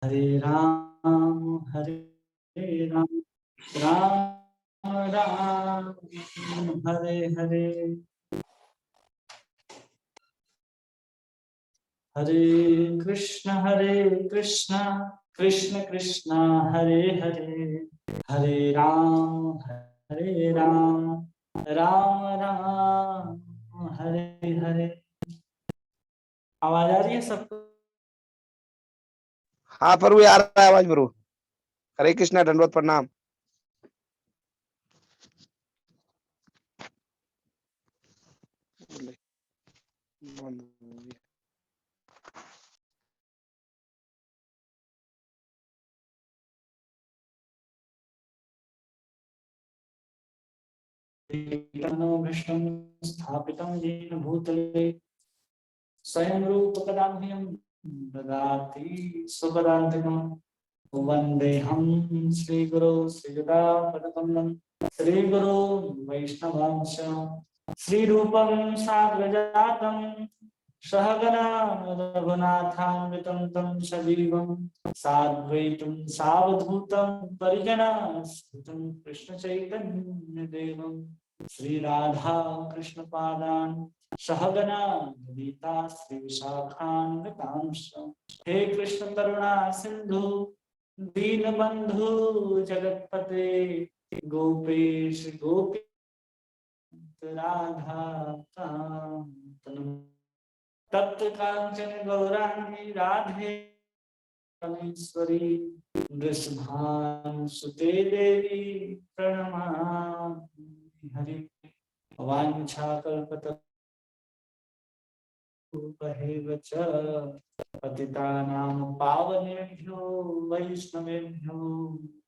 हरे राम राम राम हरे हरे, हरे कृष्ण कृष्ण कृष्ण हरे हरे, हरे राम राम राम हरे हरे। आवाज आ रही है सबको? हाँ प्रभु, आ रहा है आवाज प्रभु। हरे कृष्णा, दंडवत प्रणाम। स्थापितं येन भूतले स्वयं रूपकदा मह्यं ददाति स्वपदान्तिकम्। वन्देऽहं श्रीगुरो श्रीयुतापदकमलं श्रीगुरो वैष्णवांश श्रीरूपं साग्रजातं सहगना रघुनाथान्वितं तं सजीवं साद्वैतं सावधूतं परिजनास्तं कृष्णचैतन्यदेवं श्रीराधा कृष्णपादान् सहगना ललिता श्रीविशाखान्वितांश। हे कृष्ण करुणा सिंधु दीनबंधु जगतपते गोपेश गोपी राधा कांत तप्त कांचन गौरांगी राधे परमेश्वरी वृषभान सुते देवी प्रणमामि। हरि वाञ्छाकल्पतरुभ्यश्च पतितानां पावनेभ्यो वैष्णवेभ्यो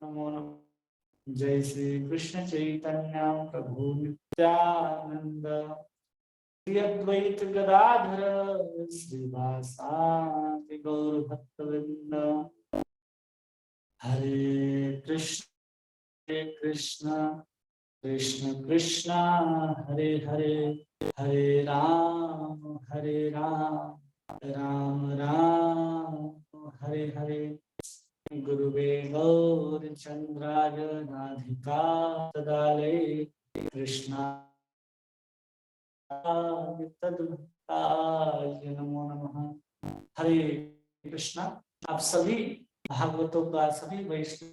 नमो नमः। जय श्री कृष्ण चैतन्य प्रभु नित्यानंद श्री अद्वैत गदाधर श्रीवासादि गौर भक्तवृंद। हरे कृष्ण कृष्ण कृष्ण हरे हरे, हरे राम राम राम हरे हरे। गुरुवे गौरचंद्राय राधिकातदालये कृष्णाय तद्भक्ताय नमो नमः। हरे कृष्णा। आप सभी भागवतों का, सभी वैष्णव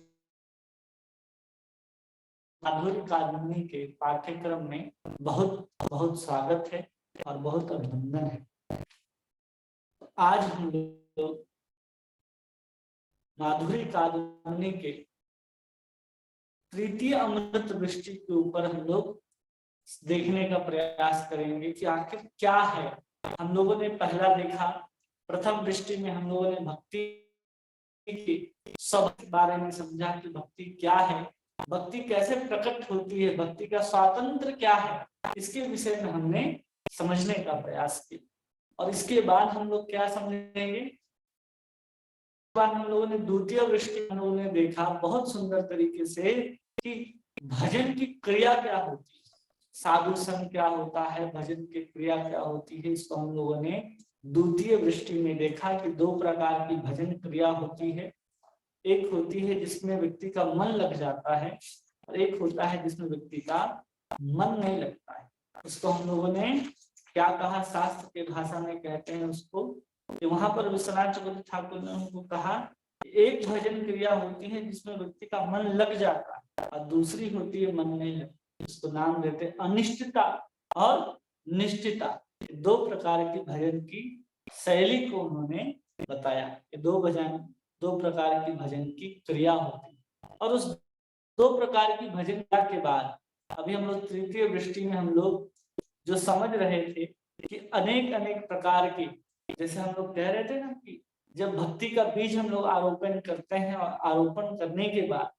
माधुर्य कादम्बनी के पाठ्यक्रम में बहुत बहुत स्वागत है और बहुत अभिनंदन है। आज हम लोग माधुर्य कादम्बनी के तृतीय अमृत वृष्टि के ऊपर हम लोग देखने का प्रयास करेंगे कि आखिर क्या है। हम लोगों ने पहला देखा, प्रथम वृष्टि में हम लोगों ने भक्ति के सब बारे में समझा कि भक्ति क्या है, भक्ति कैसे प्रकट होती है, भक्ति का स्वातंत्र क्या है, इसके विषय में हमने समझने का प्रयास किया। और इसके बाद हम लोग क्या समझेंगे, हम लोगों ने द्वितीय वृष्टि हम लोगों ने देखा बहुत सुंदर तरीके से कि भजन की क्रिया क्या होती है, साधु संग क्या होता है, भजन की क्रिया क्या होती है। इसको हम लोगों ने द्वितीय वृष्टि में देखा कि दो प्रकार की भजन क्रिया होती है। एक होती है जिसमें व्यक्ति का मन लग जाता है और एक होता है जिसमें व्यक्ति का मन नहीं लगता है। उसको हम लोगों ने क्या कहा, शास्त्र के भाषा में कहते हैं उसको कि वहां पर विश्वनाथ चक्रवर्ती ठाकुर ने उनको कहा एक भजन क्रिया होती है जिसमें व्यक्ति का मन लग जाता है और दूसरी होती है मन नहीं लगता। इसको नाम देते हैं अनिष्टता और निष्ठिता। दो प्रकार की भजन की शैली को उन्होंने बताया कि दो प्रकार की भजन की क्रिया होती है। और उस दो प्रकार की भजन क्रिया के बाद अभी हम लोग तृतीय वृष्टि में हम लोग जो समझ रहे थे कि अनेक अनेक प्रकार की, जैसे हम लोग कह रहे थे ना कि जब भक्ति का बीज हम लोग आरोपण करते हैं और आरोपण करने के बाद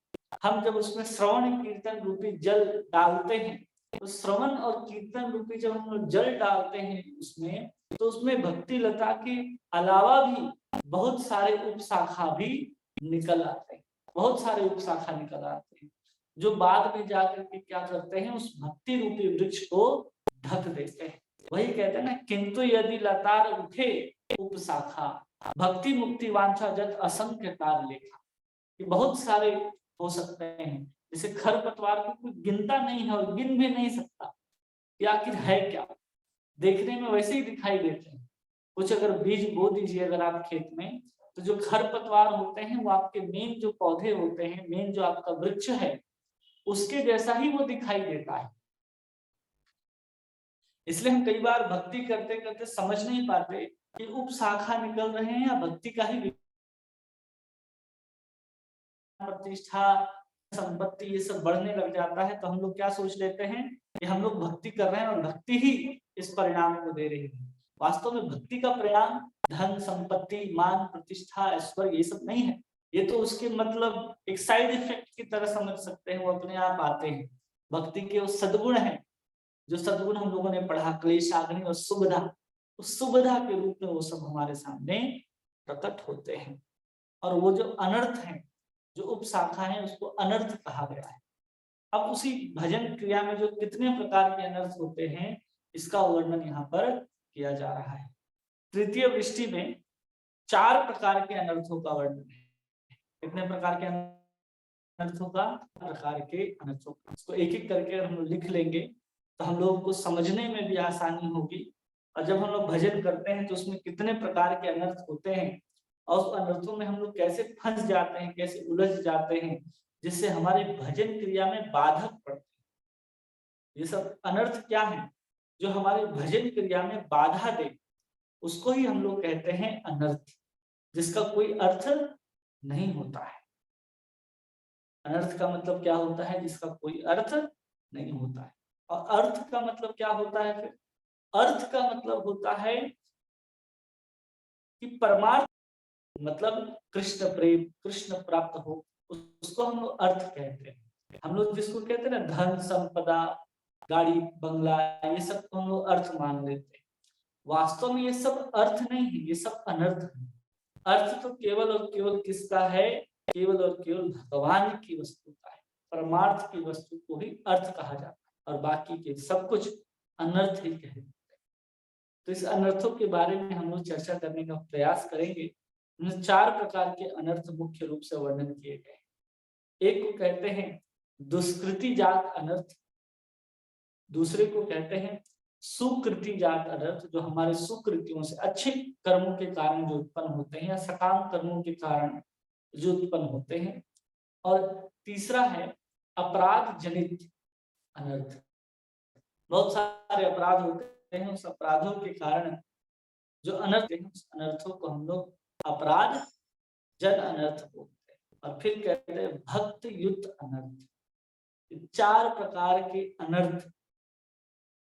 हम जब उसमें श्रवण कीर्तन रूपी जल डालते हैं, तो श्रवण और कीर्तन रूपी जब हम लोग जल डालते हैं उसमें, तो उसमें भक्ति लता के अलावा भी बहुत सारे उपशाखा भी निकल आते हैं, बहुत सारे उपशाखा निकल आते हैं जो बाद में जाकर के क्या करते हैं, उस भक्ति रूपी वृक्ष को ढक देते हैं। वही कहते हैं ना, किंतु यदि लतार उठे उपशाखा, भक्ति मुक्ति वांछा जत असंख्य तार लेखा, ये बहुत सारे हो सकते हैं। जैसे खरपतवार को कोई गिनता नहीं है और गिन भी नहीं सकता कि आखिर है क्या, देखने में वैसे ही दिखाई देते हैं। कुछ अगर बीज बो दीजिए अगर आप खेत में, तो जो खरपतवार होते हैं वो आपके मेन जो पौधे होते हैं, मेन जो आपका वृक्ष है, उसके जैसा ही वो दिखाई देता है। इसलिए हम कई बार भक्ति करते करते समझ नहीं पाते कि उपशाखा निकल रहे हैं या भक्ति का ही प्रतिष्ठा संपत्ति ये सब बढ़ने लग जाता है, तो हम लोग क्या सोच लेते हैं कि हम लोग भक्ति कर रहे हैं और भक्ति ही इस परिणाम को दे रही है। वास्तव में भक्ति का परिणाम धन संपत्ति मान प्रतिष्ठा ऐश्वर्य ये सब नहीं है, ये तो उसके मतलब एक साइड इफेक्ट की तरह समझ सकते हैं, वो अपने आप आते हैं। भक्ति के वो सद्गुण है, जो सद्गुण हम लोगों ने पढ़ा, क्लेशाग्नि और सुबधा, उस सुबधा के रूप में वो सब हमारे सामने प्रकट होते हैं। और वो जो अनर्थ है, जो उपशाखा है, उसको अनर्थ कहा गया है। अब उसी भजन क्रिया में जो कितने प्रकार के अनर्थ होते हैं, इसका वर्णन यहाँ पर किया जा रहा है। तृतीय वृष्टि में 4 प्रकार के अनर्थों का वर्णन है। कितने प्रकार के अनर्थों का? प्रकार के अनर्थों का। इसको एक एक करके हम लोग लिख लेंगे तो हम लोगों को समझने में भी आसानी होगी। और जब हम लोग भजन करते हैं तो उसमें कितने प्रकार के अनर्थ होते हैं और उस अनर्थों में हम लोग कैसे फंस जाते हैं, कैसे उलझ जाते हैं, जिससे हमारे भजन क्रिया में बाधक पड़ते हैं। ये सब अनर्थ क्या है? जो हमारे भजन क्रिया में बाधा दे, उसको ही हम लोग कहते हैं अनर्थ, जिसका कोई अर्थ नहीं होता है। अनर्थ का मतलब क्या होता है? जिसका कोई अर्थ नहीं होता है। और अर्थ का मतलब क्या होता है? फिर अर्थ का मतलब होता है कि परमार्थ, मतलब कृष्ण प्रेम, कृष्ण प्राप्त हो, उसको हम लोग अर्थ कहते हैं। हम लोग जिसको कहते हैं ना धन संपदा गाड़ी बंगला, ये सब तो हम लोग अर्थ मान लेते हैं। वास्तव में ये सब अर्थ नहीं है, ये सब अनर्थ है। अर्थ तो केवल और केवल किसका है? केवल और केवल भगवान की वस्तु का है। परमार्थ की वस्तु को ही अर्थ कहा जाता है और बाकी के सब कुछ अनर्थ ही कहते हैं। तो इस अनर्थों के बारे में हम लोग चर्चा करने का प्रयास करेंगे। 4 प्रकार के अनर्थ मुख्य रूप से वर्णन किए गए। एक को कहते हैं दुष्कृति जात अनर्थ, दूसरे को कहते हैं सुकृति जात अनर्थ, जो हमारे सुकृतियों से अच्छे कर्मों के कारण जो उत्पन्न होते हैं या सकाम कर्मों के कारण जो उत्पन्न होते हैं। और तीसरा है अपराध जनित अनर्थ। बहुत सारे अपराध होते हैं, उस अपराधों के कारण जो अनर्थ है, उस अनर्थों को हम लोग अपराध जन अनर्थ बोलते हैं। और फिर कहते हैं भक्त युक्त अनर्थ। 4 प्रकार के अनर्थ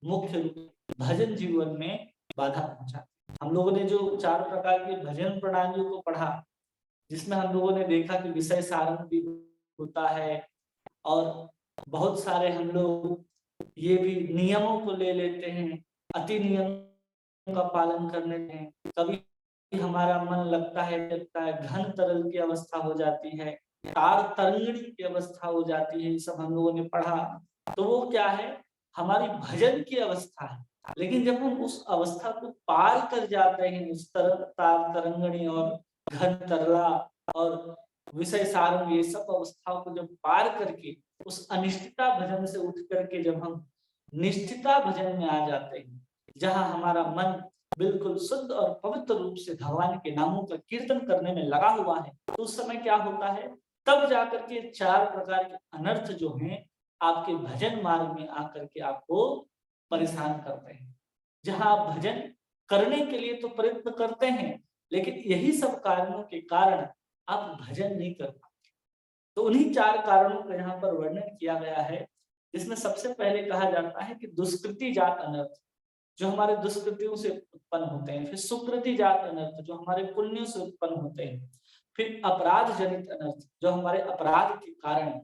मुख्य रूप भजन जीवन में बाधा पहुंचाते हैं। हम लोगों ने जो 4 प्रकार के भजन प्रणालियों को पढ़ा, जिसमें हम लोगों ने देखा कि विषय सारण भी होता है और बहुत सारे हम लोग ये भी नियमों को ले लेते हैं, अति नियम का पालन करने में कभी हमारा मन लगता है घन तरल की अवस्था हो जाती है, तार तरंगणी की अवस्था हो जाती है। ये सब हम लोगों ने पढ़ा। तो वो क्या है? हमारी भजन की अवस्था है। लेकिन जब हम उस अवस्था को पार कर जाते हैं, उस तार तरंगणी और घन तरला और विषय सारंग, ये सब अवस्थाओं को जब पार करके उस अनिष्ठता भजन से उठ करके जब हम निष्ठिता भजन में आ जाते हैं, जहां हमारा मन बिल्कुल शुद्ध और पवित्र रूप से भगवान के नामों का कीर्तन करने में लगा हुआ है, तो उस समय क्या होता है? तब जाकर के 4 प्रकार के अनर्थ जो हैं आपके भजन मार्ग में आकर के आपको परेशान करते हैं। जहां आप भजन करने के लिए तो प्रयत्न करते हैं, लेकिन यही सब कारणों के कारण आप भजन नहीं कर पाते। तो उन्हीं 4 कारणों का यहाँ पर वर्णन किया गया है, जिसमें सबसे पहले कहा जाता है कि दुष्कृति जात अनर्थ, जो हमारे दुष्कृतियों से उत्पन्न होते हैं। फिर सुकृति जात अनर्थ, जो हमारे पुण्यों से उत्पन्न होते हैं। फिर अपराध जनित अनर्थ, जो हमारे अपराध के कारण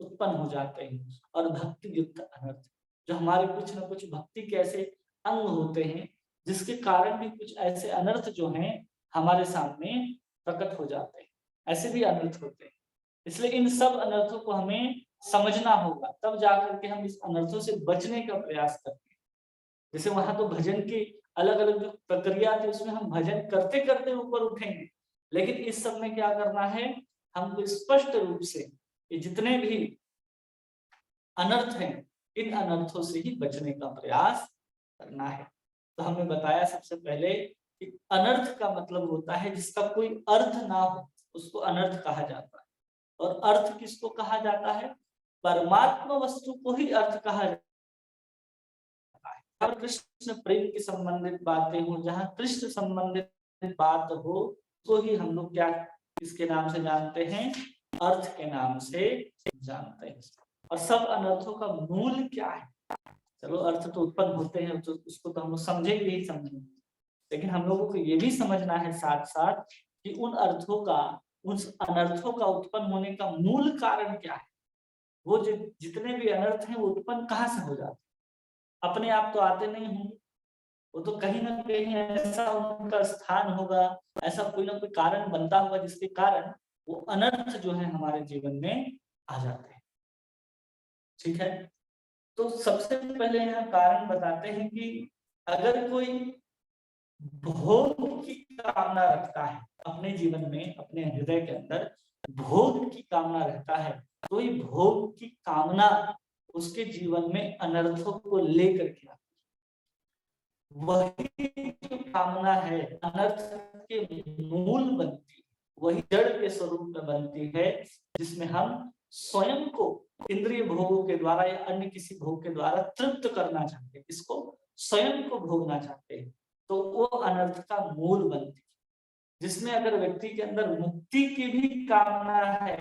उत्पन्न हो जाते हैं। और भक्ति युक्त अनर्थ, जो हमारे कुछ न कुछ भक्ति के ऐसे अंग होते हैं, जिसके कारण भी कुछ ऐसे अनर्थ जो हैं हमारे सामने प्रकट हो जाते हैं। ऐसे भी अनर्थ होते हैं। इसलिए इन सब अनर्थों को हमें समझना होगा, तब जाकर के हम इस अनर्थों से बचने का प्रयास करते हैं। जैसे वहां तो भजन की अलग अलग जो प्रक्रिया थी उसमें हम भजन करते करते ऊपर उठेंगे, लेकिन इस सब में क्या करना है, हमको स्पष्ट रूप से ये जितने भी अनर्थ हैं इन अनर्थों से ही बचने का प्रयास करना है। तो हमने बताया सबसे पहले कि अनर्थ का मतलब होता है जिसका कोई अर्थ ना हो, उसको अनर्थ कहा जाता है। और अर्थ किसको कहा जाता है, परमात्मा वस्तु को ही अर्थ कहा जाता है। और कृष्ण प्रेम के संबंधित बातें हो, जहाँ कृष्ण संबंधित बात हो तो ही हम लोग क्या किसके नाम से जानते हैं, अर्थ के नाम से जानते हैं। और सब अनर्थों का मूल क्या है, चलो अर्थ तो उत्पन्न होते हैं तो उसको तो हम लोग समझेंगे ही समझेंगे, लेकिन हम लोगों को ये भी समझना है साथ साथ कि उन अर्थों का, उन अनर्थों का उत्पन्न होने का मूल कारण क्या है। वो जो जितने भी अनर्थ हैं वो उत्पन्न कहाँ से हो जाते हैं, अपने आप तो आते नहीं होंगे, वो तो कहीं ना कहीं ऐसा उनका स्थान होगा, ऐसा कोई ना कोई कारण बनता होगा जिसके कारण वो अनर्थ जो है हमारे जीवन में आ जाते हैं। ठीक है, तो सबसे पहले यहाँ कारण बताते हैं कि अगर कोई भोग की कामना रखता है अपने जीवन में, अपने हृदय के अंदर भोग की कामना रहता है, तो ये भोग की कामना उसके जीवन में अनर्थों को लेकर के आती है। वही जो कामना है अनर्थ के मूल बनती है, वही जड़ के स्वरूप में बनती है, जिसमें हम स्वयं को इंद्रिय भोगों के द्वारा या अन्य किसी भोग के द्वारा तृप्त करना चाहते हैं, इसको स्वयं को भोगना चाहते हैं, तो वो अनर्थ का मूल बनती है। जिसमें अगर व्यक्ति के अंदर मुक्ति की भी कामना है,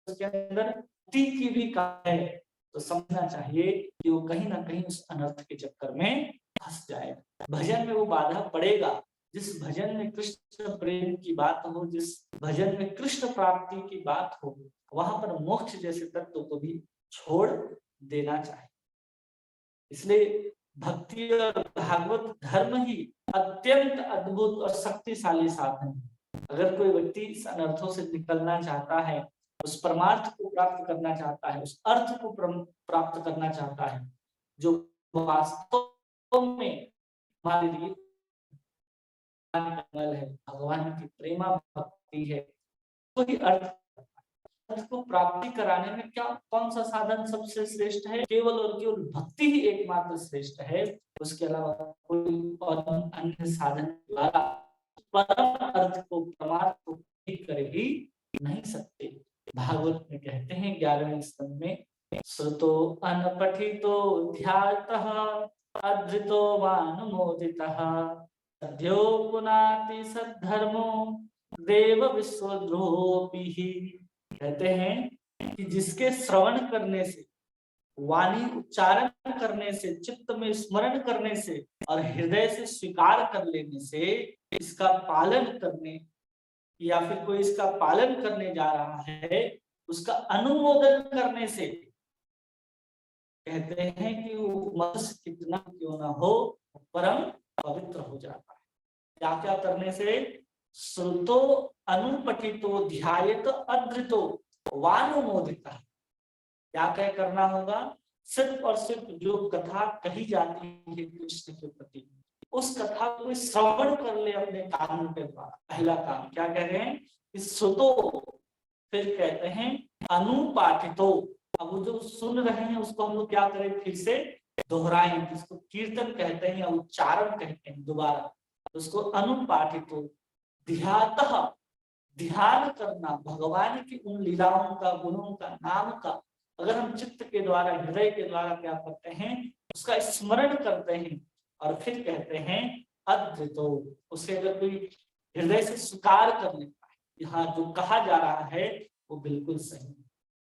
उसके अंदर मुक्ति की भी कामना है, तो समझना चाहिए कि वो कहीं ना कहीं उस अनर्थ के चक्कर में फंस जाएगा। भजन में वो बाधा पड़ेगा, जिस भजन में कृष्ण प्रेम की बात हो, जिस भजन में कृष्ण प्राप्ति की बात हो, वहां पर मोक्ष जैसे तत्व को भी छोड़ देना चाहिए। इसलिए भक्ति और भागवत धर्म ही अत्यंत अद्भुत और शक्तिशाली साधन है। अगर कोई व्यक्ति इस अनर्थों से निकलना चाहता है, उस परमार्थ को प्राप्त करना चाहता है, उस अर्थ को प्राप्त करना चाहता है, जो वास्तव में हमारे लिए है, भगवान की प्रेमा भक्ति है, तो ही अर्थ को प्राप्ति कराने में क्या कौन सा साधन सबसे श्रेष्ठ है, केवल और केवल भक्ति ही एकमात्र श्रेष्ठ है। उसके अलावा कोई और अन्य साधन द्वारा परम अर्थ को परमार्थ को कर ही नहीं सकते। भागवत में कहते हैं 11वें स्कंद में, श्रुतो अनपठितो ध्यातः अधृतो वानुमोदितः सद्यो पुनाति सद्धर्मो देव विश्वद्रोही। कहते हैं कि जिसके श्रवण करने से, वाणी उच्चारण करने से, चित्त में स्मरण करने से और हृदय से स्वीकार कर लेने से, इसका पालन करने या फिर कोई इसका पालन करने जा रहा है, उसका अनुमोदन करने से, कहते हैं कि वो मनुष्य कितना क्यों ना हो परम पवित्र हो जाता है। क्या क्या करने से, श्रुतो अनुपठितो ध्यायेत अधृतो वानुमोदितः। क्या क्या करना होगा, सिर्फ और सिर्फ जो कथा कही जाती है कृष्ण के प्रति, उस कथा को श्रवण कर ले अपने कानों के द्वारा। पहला काम क्या कह रहे हैं, श्रुतो, फिर कहते हैं अनुपाठितो। अब जो सुन रहे हैं उसको हम लोग क्या करें, फिर से दोहराएं, जिसको कीर्तन कहते हैं या उच्चारण कहते हैं दोबारा, उसको अनुपाठितो ध्यातः, ध्यान करना भगवान की उन लीलाओं का, गुणों का, नाम का अगर हम चित्त के द्वारा, हृदय के द्वारा क्या करते हैं, उसका स्मरण करते हैं, और फिर कहते हैं अधृतो, उसे अगर कोई हृदय से स्वीकार कर लेता है, यहाँ जो कहा जा रहा है वो बिल्कुल सही है।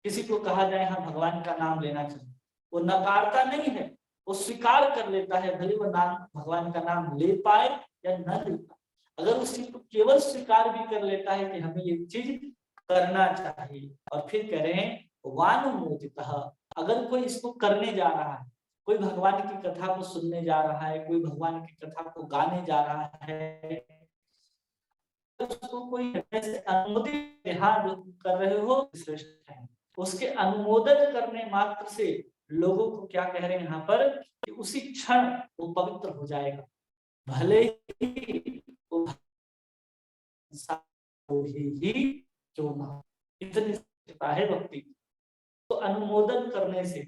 किसी को कहा जाए हाँ भगवान का नाम लेना चाहिए, वो नकारता नहीं है, वो स्वीकार कर लेता है, भले वो नाम भगवान का नाम ले पाए या न ले पाए। अगर उस चीज को केवल स्वीकार भी कर लेता है कि हमें ये चीज करना चाहिए, और फिर कह रहे हैं वानुमोदितः, अगर कोई इसको करने जा रहा है, कोई भगवान की कथा को सुनने जा रहा है, कोई भगवान की कथा को गाने जा रहा है, उसको कोई ऐसे अनुमोदित हाँ जो कर रहे हो श्रेष्ठ है, उसके अनुमोदन करने मात्र से लोगों को क्या कह रहे हैं यहाँ पर कि उसी क्षण वो पवित्र हो जाएगा, भले ही वो ही क्यों ना हो। इतनी सत्यता है भक्ति। तो अनुमोदन करने से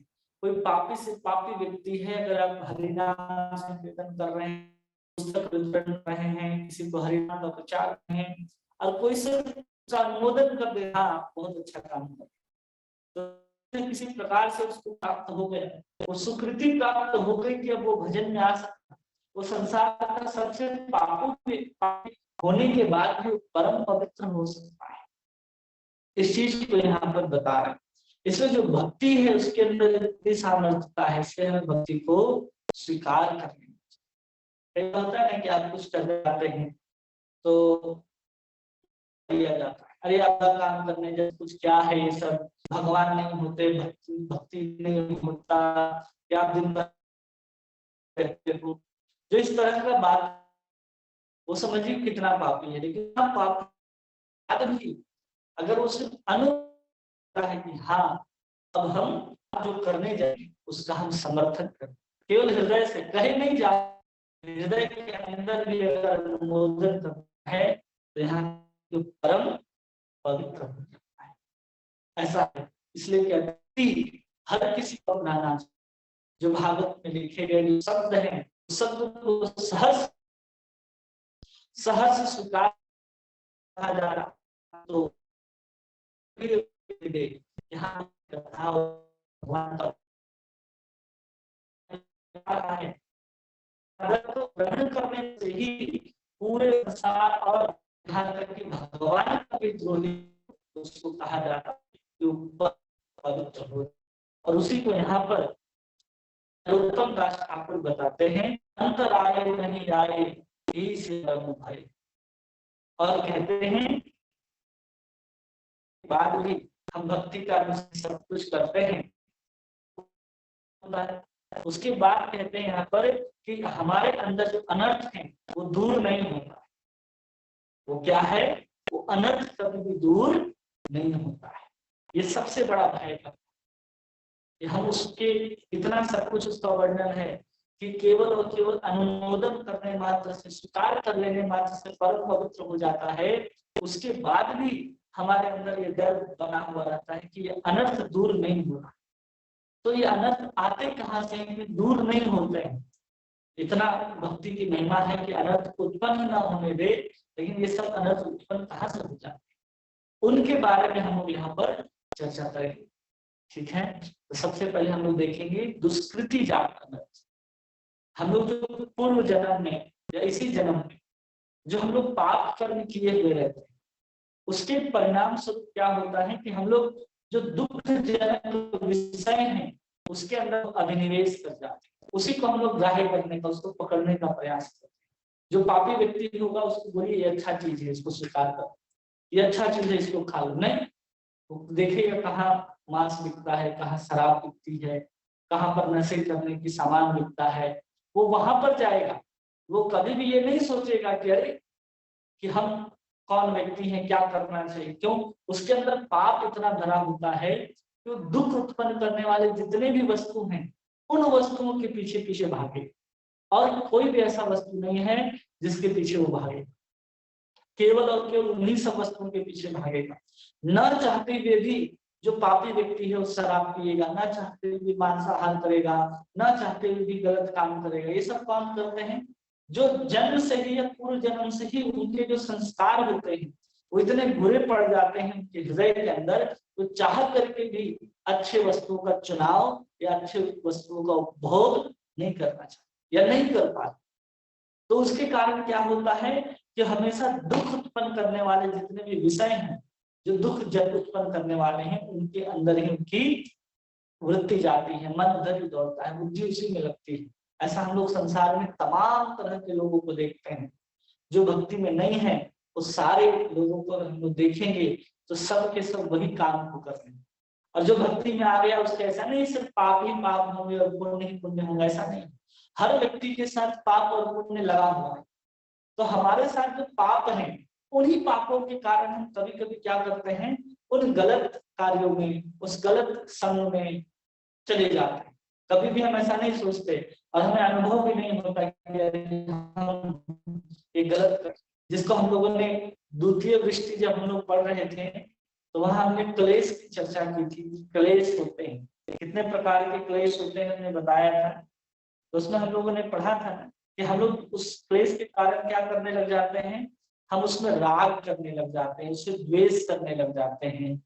कोई पापी से पापी व्यक्ति है, अगर आप हरिनाम संकीर्तन कर रहे हैं, पुस्तक वितरण कर रहे हैं, किसी को हरिनाम का प्रचार कर रहे हैं और कोई से अनुमोदन कर दे, हाँ बहुत अच्छा काम कर, तो किसी प्रकार से उसको प्राप्त हो गया, वो सुकृति प्राप्त हो गई कि अब वो भजन में आ सकता, वो संसार का सबसे पापी होने के बाद भी परम पवित्र हो सकता है। इस चीज को यहाँ पर बता रहे हैं। इसमें जो भक्ति है उसके अंदर इतनी सामर्थ्यता है, इसलिए हमें भक्ति को स्वीकार करनी होता है ना कि आप कुछ कर जाते हैं तो दिया जाता है, अरे आपका काम करने जब कुछ क्या है ये सब, भगवान नहीं होते, भक्ति नहीं होता, क्या आप दिन भर कहते हो, जो इस तरह का बात वो समझिए कितना पापी है। लेकिन पाप भी अगर वो सिर्फ अनुभव है कि हाँ अब हम जो करने जाए उसका हम समर्थन करें, केवल हृदय से कहे नहीं जा, हृदय के अंदर भी अगर अनुमोदन करना है तो यहाँ जो परम पवित्र हो जाता है, ऐसा है। इसलिए कहते हर किसी को अपनाना, जो भागवत में लिखे गए शब्द हैं शब्द को सहज स्वीकार किया जा रहा, तो यहाँ कथा भगवान का है, तो ग्रहण करने से ही पूरे संसार और यहाँ तक कि भगवान का भी द्रोही उसको कहा जाता है पवित्र हो। और उसी को यहाँ पर उत्तम दास ठाकुर बताते हैं, अंतर आए नहीं आए ही से भाई, और कहते हैं बाद भी हम भक्ति का सब कुछ करते हैं, उसके बाद कहते हैं यहाँ पर कि हमारे अंदर जो अनर्थ है वो दूर नहीं होता। वो क्या है, वो अनर्थ कभी भी दूर नहीं होता है। ये सबसे बड़ा भय का, हम उसके इतना सब कुछ उसका वर्णन है कि केवल और केवल अनुमोदन करने मात्र से, स्वीकार कर लेने मात्र से परम पवित्र हो जाता है। उसके बाद भी हमारे अंदर ये डर बना हुआ रहता है कि ये अनर्थ दूर नहीं हो रहा। तो ये अनर्थ आते कहाँ से हैं, दूर नहीं होते हैं। इतना भक्ति की महिमा है कि अनर्थ उत्पन्न ना होने दे, लेकिन ये सब अनर्थ उत्पन्न कहाँ से हो जाते हैं, उनके बारे में हम लोग यहाँ पर चर्चा करेंगे। ठीक है, तो सबसे पहले हम लोग देखेंगे दुष्कृति जात अनर्थ। हम लोग जो पूर्व जन्म में या इसी जन्म में जो हम लोग पाप कर्म किए हुए रहते हैं, उसके परिणाम स्वरूप क्या होता है कि हम लोग जो दुखजनक विषय हैं उसके अंदर अभिनिवेश कर जाते हैं, उसी को हम लोग ग्राह्य करने का, उसको पकड़ने का प्रयास करते हैं। जो पापी व्यक्ति होगा उसको बोलिए ये अच्छा चीज है, इसको स्वीकार करो, ये अच्छा चीज है, इसको खा लो। नहीं, देखिएगा कहाँ मांस बिकता है, कहाँ शराब बिकती है, कहाँ पर नशे करने की सामान बिकता है, वो वहां पर जाएगा। वो कभी भी ये नहीं सोचेगा कि अरे कि हम कौन व्यक्ति हैं, क्या करना चाहिए। क्यों? उसके अंदर पाप इतना भरा होता है कि दुख उत्पन्न करने वाले जितने भी वस्तु हैं उन वस्तुओं के पीछे पीछे भागे, और कोई भी ऐसा वस्तु नहीं है जिसके पीछे वो भागे, केवल और केवल उन्हीं सब वस्तुओं के पीछे भागेगा। न चाहते हुए भी जो पापी व्यक्ति है वो शराब पिएगा, न चाहते हुए भी मांसाहार करेगा, न चाहते हुए भी गलत काम करेगा। ये सब काम करते हैं जो जन्म से ही या पूर्व जन्म से ही उनके जो संस्कार होते हैं वो इतने बुरे पड़ जाते हैं उनके हृदय के अंदर, तो चाह करके भी अच्छे वस्तुओं का चुनाव या अच्छे वस्तुओं का उपभोग नहीं करना चाहिए या नहीं कर पाते। तो उसके कारण क्या होता है कि हमेशा दुख उत्पन्न करने वाले जितने भी विषय हैं, जो दुख जब उत्पन्न करने वाले हैं, उनके अंदर ही उनकी वृत्ति जाती है, मन उधर ही दौड़ता है, बुद्धि उसी में लगती है। ऐसा हम लोग संसार में तमाम तरह के लोगों को देखते हैं। जो भक्ति में नहीं है उस सारे लोगों को हम लोग देखेंगे तो सब के सब वही काम को कर रहे हैं। और जो भक्ति में आ गया उसके ऐसा नहीं सिर्फ पाप ही पाप होंगे और पुण्य ही पुण्य होंगे, ऐसा नहीं। हर व्यक्ति के साथ पाप और पुण्य लगा हुआ है। तो हमारे साथ जो पाप हैं उन्हीं पापों के कारण हम कभी कभी क्या करते हैं, उन गलत कार्यों में, उस गलत संग में चले जाते हैं। कभी भी हम ऐसा नहीं सोचते और हमें अनुभव भी नहीं होता कि ये गलत, जिसको हम लोगों ने द्वितीय वृष्टि जब हम लोग पढ़ रहे थे तो वहां हमने क्लेश की चर्चा की थी। क्लेश होते हैं, कितने प्रकार के क्लेश होते हैं हमने बताया था। तो उसमें हम लोगों ने पढ़ा था कि हम लोग उस क्लेश के कारण क्या करने लग जाते हैं, हम उसमें राग करने लग जाते हैं, उससे द्वेष करने लग जाते हैं,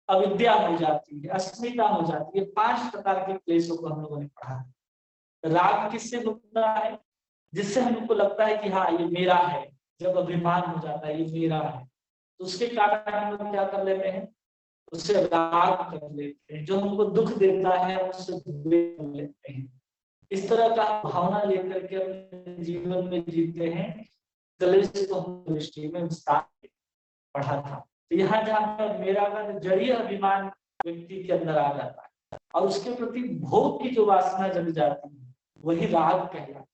अविद्या हो जाती है, अस्मिता हो जाती है। 5 प्रकार के क्लेशों को हम लोगों ने पढ़ा। राग किससे होता है, जिससे हमको लगता है कि हाँ ये मेरा है, जब अभिमान हो जाता है ये मेरा है, तो उसके कारण हम लोग क्या कर लेते हैं, उससे राग कर लेते हैं। जो हमको दुख देता है उससे द्वेष कर लेते हैं। इस तरह का भावना लेकर के अपने जीवन में जीते हैं। क्लेश को हम दृष्टि में विस्तार से पढ़ा था। तो यहाँ जहाँ पर मेरा का जड़ीय अभिमान व्यक्ति के अंदर आ जाता है और उसके प्रति भोग की जो वासना जग जाती है वही राग कहलाता है।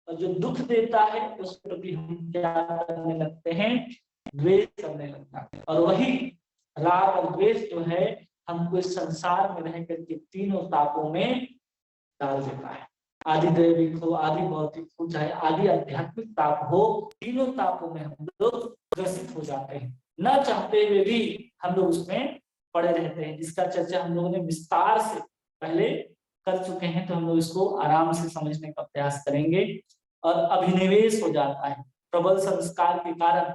और जो दुख देता है उस प्रति हम क्या करने लगते हैं, द्वेष करने लगता है। और वही राग और द्वेष जो है हमको इस संसार में रह करके तीनों तापों में डाल देता है। आदि दैविक हो, आदि भौतिक हो, चाहे आदि आध्यात्मिक ताप हो, तीनों तापों में हम लोग ग्रसित हो जाते हैं। न चाहते हुए भी हम लोग उसमें पड़े रहते हैं, जिसका चर्चा हम लोगों ने विस्तार से पहले कर चुके हैं। तो हम लोग इसको आराम से समझने का प्रयास करेंगे। और अभिनिवेश हो जाता है, प्रबल संस्कार के कारण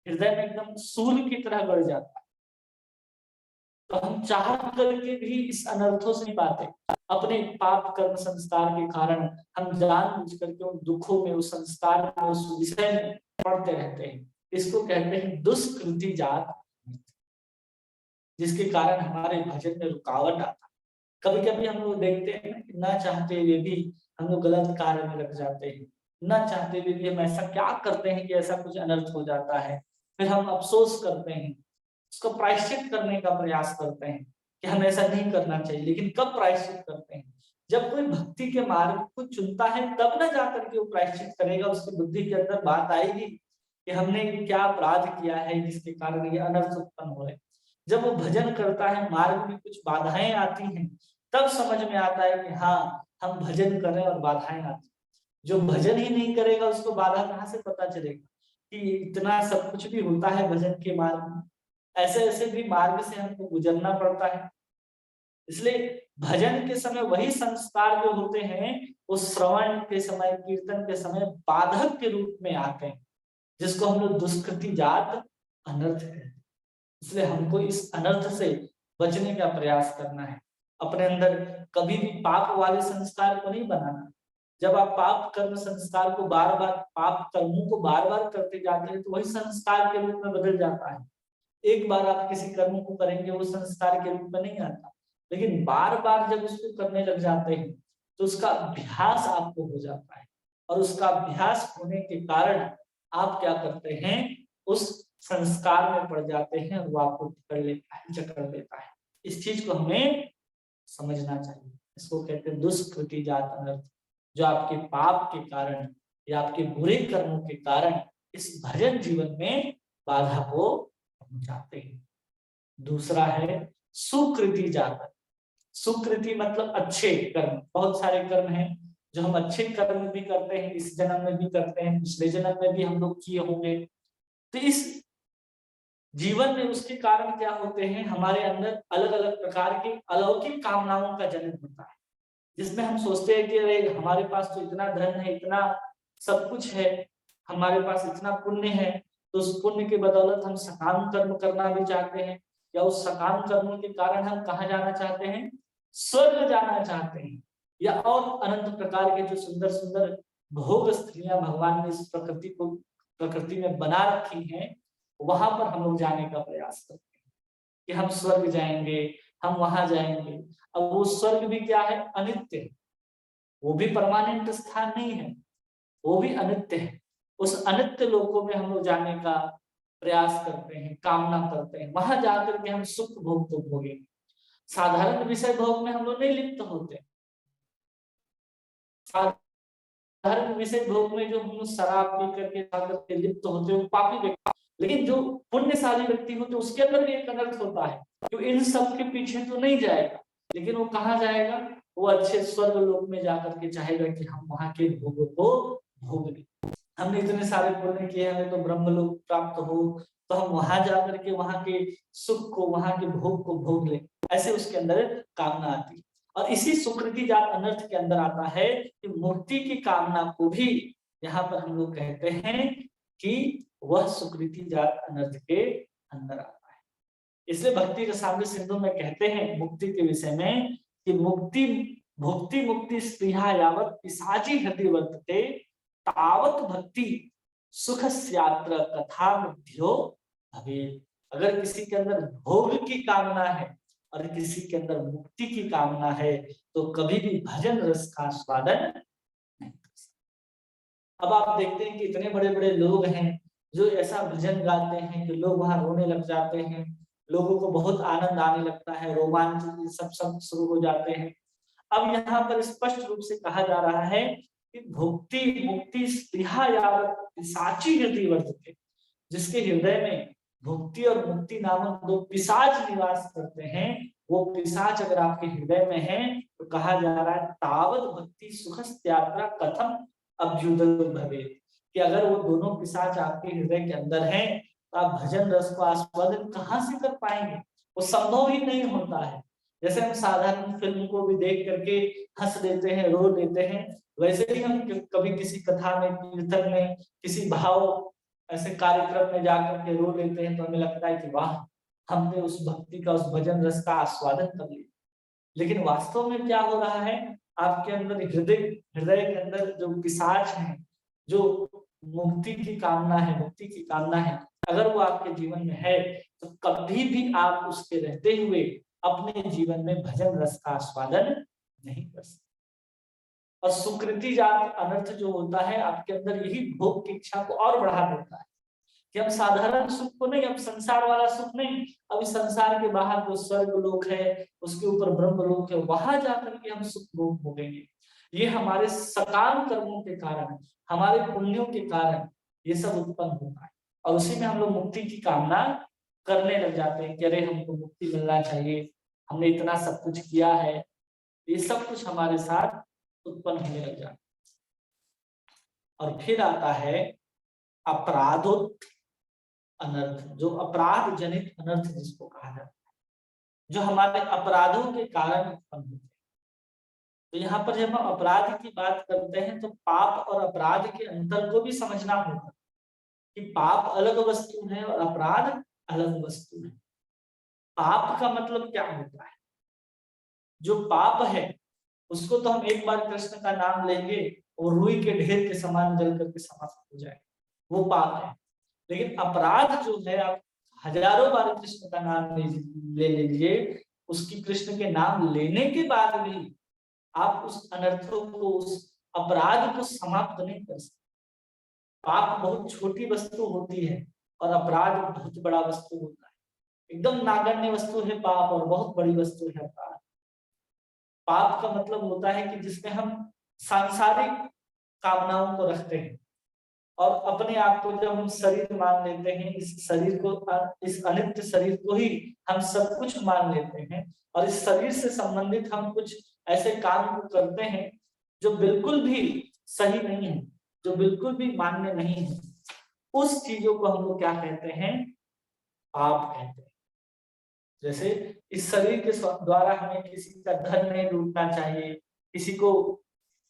हृदय में एकदम सूल की तरह गड़ जाता है। तो हम चाह करके भी इस अनर्थों से नहीं पाते। अपने पाप कर्म संस्कार के कारण हम जानबूझ करके उन दुखों में, उस संस्कार में, उस विषय में पढ़ते रहते हैं। इसको कहते हैं दुष्कृति जात, जिसके कारण हमारे भजन में रुकावट आता है। कभी कभी हम लोग देखते हैं ना चाहते हुए भी हम लोग गलत कार्य में लग जाते हैं, ना चाहते हुए भी हम ऐसा क्या करते हैं कि ऐसा कुछ अनर्थ हो जाता है। फिर हम अफसोस करते हैं, उसको प्रायश्चित करने का प्रयास करते हैं कि हमें ऐसा नहीं करना चाहिए। लेकिन कब प्रायश्चित करते हैं, जब कोई भक्ति के मार्ग को चुनता है तब ना जाकर के वो प्रायश्चित करेगा। उसकी बुद्धि के अंदर बात आएगी कि हमने क्या अपराध किया है जिसके कारण ये अनर्थ उत्पन्न हो रहे। जब वो भजन करता है, मार्ग में कुछ बाधाएं आती हैं, तब समझ में आता है कि हाँ हम भजन कर रहे हैं और बाधाएं आती। जो भजन ही नहीं करेगा उसको बाधा कहाँ से पता चलेगा कि इतना सब कुछ भी होता है भजन के मार्ग में। ऐसे ऐसे भी मार्ग से हमको गुजरना पड़ता है। इसलिए भजन के समय वही संस्कार जो होते हैं वो श्रवण के समय, कीर्तन के समय बाधक के रूप में आते हैं, जिसको हम लोग दुष्कृति जात अनर्थ कहते हैं। इसलिए हमको इस अनर्थ से बचने का प्रयास करना है। अपने अंदर कभी भी पाप वाले संस्कार को नहीं बनाना। जब आप पाप कर्म संस्कार को बार बार, पाप कर्मों को बार बार करते जाते हैं तो वही संस्कार के रूप में बदल जाता है। एक बार आप किसी कर्म को करेंगे वो संस्कार के रूप में नहीं आता, लेकिन बार बार जब उसको करने लग जाते हैं तो उसका अभ्यास आपको हो जाता है। और उसका अभ्यास होने के कारण आप क्या करते हैं, उस संस्कार में पड़ जाते हैं और वो आपको पकड़ लेता है, जकड़ लेता है। इस चीज को हमें समझना चाहिए। इसको कहते हैं दुष्कृति जात अनर्थ, जो आपके पाप के कारण या आपके बुरे कर्मों के कारण इस भजन जीवन में बाधा को पहुंचाते हैं। दूसरा है सुकृति जात। सुकृति मतलब अच्छे कर्म। बहुत सारे कर्म हैं जो हम अच्छे कर्म भी करते हैं, इस जन्म में भी करते हैं, पिछले जन्म में भी हम लोग किए होंगे। तो इस जीवन में उसके कारण क्या होते हैं, हमारे अंदर अलग अलग प्रकार की अलौकिक कामनाओं का जन्म होता है, जिसमें हम सोचते हैं कि अरे हमारे पास तो इतना धन है, इतना सब कुछ है, हमारे पास इतना पुण्य है, तो उस पुण्य के बदौलत हम सकाम कर्म करना भी चाहते हैं, या उस सकाम कर्मों के कारण हम कहाँ जाना चाहते हैं, स्वर्ग जाना चाहते हैं, या और अनंत प्रकार के जो सुंदर सुंदर भोग स्त्रियां भगवान ने इस प्रकृति में बना रखी हैं, वहां पर हम लोग जाने का प्रयास करते हैं कि हम स्वर्ग जाएंगे, हम वहां जाएंगे। अब वो स्वर्ग भी क्या है, अनित्य है, वो भी परमानेंट स्थान नहीं है, वो भी अनित्य है। उस अनित्य लोकों में हम लोग जाने का प्रयास करते हैं, कामना करते हैं, वहां जाकर के हम सुख भोग तो भोगेंगे। साधारण विषय भोग में हम लोग नहीं लिप्त होते। साधारण विषय भोग में जो हम लोग शराब पी करके लिप्त होते हैं वो पापी व्यक्ति। लेकिन जो पुण्यशाली व्यक्ति होते उसके अंदर भी एक अनर्थ होता है, जो इन सब के पीछे तो नहीं जाएगा, लेकिन वो कहाँ जाएगा, वो अच्छे स्वर्ग लोक में जाकर के चाहेगा कि हम वहां के भोगों को भोग लें। हमने इतने सारे पुण्य किए, हमें तो ब्रह्मलोक प्राप्त हो, तो हम वहां जाकर के वहां के सुख को, वहां के भोग को भोग लें, ऐसे उसके अंदर कामना आती है। और इसी सुकृति जात अनर्थ के अंदर आता है कि मुक्ति की कामना को भी यहाँ पर हम लोग कहते हैं कि वह सुकृति जात अनर्थ के अंदर आता है। इसलिए भक्ति रसामृत सिंधु में कहते हैं मुक्ति के विषय में कि मुक्ति भुक्ति मुक्ति स्पृहा यावत पिशाची हृदय वर्तते तावत भक्ति सुख स्यात्र कथा मध्यो भवेत्। अगर किसी के अंदर भोग की कामना है और किसी के अंदर मुक्ति की कामना है तो कभी भी भजन रस का आस्वादन नहीं कर सकता। अब आप देखते हैं कि इतने बड़े बड़े लोग हैं जो ऐसा भजन गाते हैं कि लोग वहां रोने लग जाते हैं, लोगों को बहुत आनंद आने लगता है, रोमांच सब शुरू हो जाते हैं। अब यहाँ पर स्पष्ट रूप से कहा जा रहा है कि भुक्ति मुक्ति स्पृहा यावत पिशाची हृदय वर्तते, जिसके हृदय में भुक्ति और मुक्ति नामक दो पिशाच निवास करते हैं, वो पिशाच अगर आपके हृदय में है तो कहा जा रहा है तावत भक्ति सुख त्यात्रा कथम अभ्युदय भवेत्, कि अगर वो दोनों पिशाच आपके हृदय के अंदर हैं तो आप भजन रस को आस्वादन कहाँ से कर पाएंगे, वो संभव ही नहीं होता है। जैसे हम साधारण फिल्म को भी देख करके हंस देते हैं, रो देते हैं, वैसे ही हम कभी किसी कथा में, कीर्तन में, किसी भाव ऐसे कार्यक्रम में जाकर के रो लेते हैं तो हमें लगता है कि वाह, हमने उस भक्ति का, उस भजन रस का आस्वादन कर लिया। लेकिन वास्तव में क्या हो रहा है, आपके अंदर हृदय के अंदर जो पिशाच है, जो मुक्ति की कामना है, मुक्ति की कामना है, अगर वो आपके जीवन में है तो कभी भी आप उसके रहते हुए अपने जीवन में भजन रस का आस्वादन नहीं कर सकते। और सुकृति जात अनर्थ जो होता है आपके अंदर यही भोग की इच्छा को और बढ़ा देता है कि हम साधारण सुख को नहीं, अब संसार वाला सुख नहीं, अब इस संसार के बाहर जो स्वर्ग लोक है, उसके ऊपर ब्रह्म लोक है, वहां जाकर के हम सुख भोग भोगेंगे। ये हमारे सकाम कर्मों के कारण, हमारे पुण्यों के कारण ये सब उत्पन्न होता है और उसी में हम लोग मुक्ति की कामना करने लग जाते हैं कि अरे हमको मुक्ति मिलना चाहिए, हमने इतना सब कुछ किया है, ये सब कुछ हमारे साथ उत्पन्न होने लग जाता है। और फिर आता है अपराधोत अनर्थ, जो अपराध जनित अनर्थ जिसको कहा जाता है, जो हमारे अपराधों के कारण उत्पन्न होते हैं। तो यहाँ पर जब हम अपराध की बात करते हैं तो पाप और अपराध के अंतर को भी समझना होगा कि पाप अलग वस्तु है और अपराध अलग वस्तु है। पाप का मतलब क्या होता है, जो पाप है उसको तो हम एक बार कृष्ण का नाम लेंगे और रुई के ढेर के समान जल करके समाप्त हो जाए, वो पाप है। लेकिन अपराध जो है, आप हजारों बार कृष्ण का नाम ले लीजिए, उसकी कृष्ण के नाम लेने के बाद भी आप उस अनर्थों को, उस अपराध को समाप्त नहीं कर सकते। पाप बहुत छोटी वस्तु होती है और अपराध बहुत बड़ा वस्तु होता है। एकदम नागण्य वस्तु है पाप और बहुत बड़ी वस्तु है अपराध। पाप का मतलब होता है कि जिसमें हम सांसारिक कामनाओं को रखते हैं और अपने आप को जब हम शरीर मान लेते हैं, इस शरीर को, इस अनित्य शरीर को ही हम सब कुछ मान लेते हैं और इस शरीर से संबंधित हम कुछ ऐसे काम को करते हैं जो बिल्कुल भी सही नहीं है, जो बिल्कुल भी मान्य नहीं है। उस चीजों को हम लोग क्या कहते हैं, पाप कहते हैं। जैसे इस शरीर के द्वारा हमें किसी का धन नहीं लूटना चाहिए, किसी को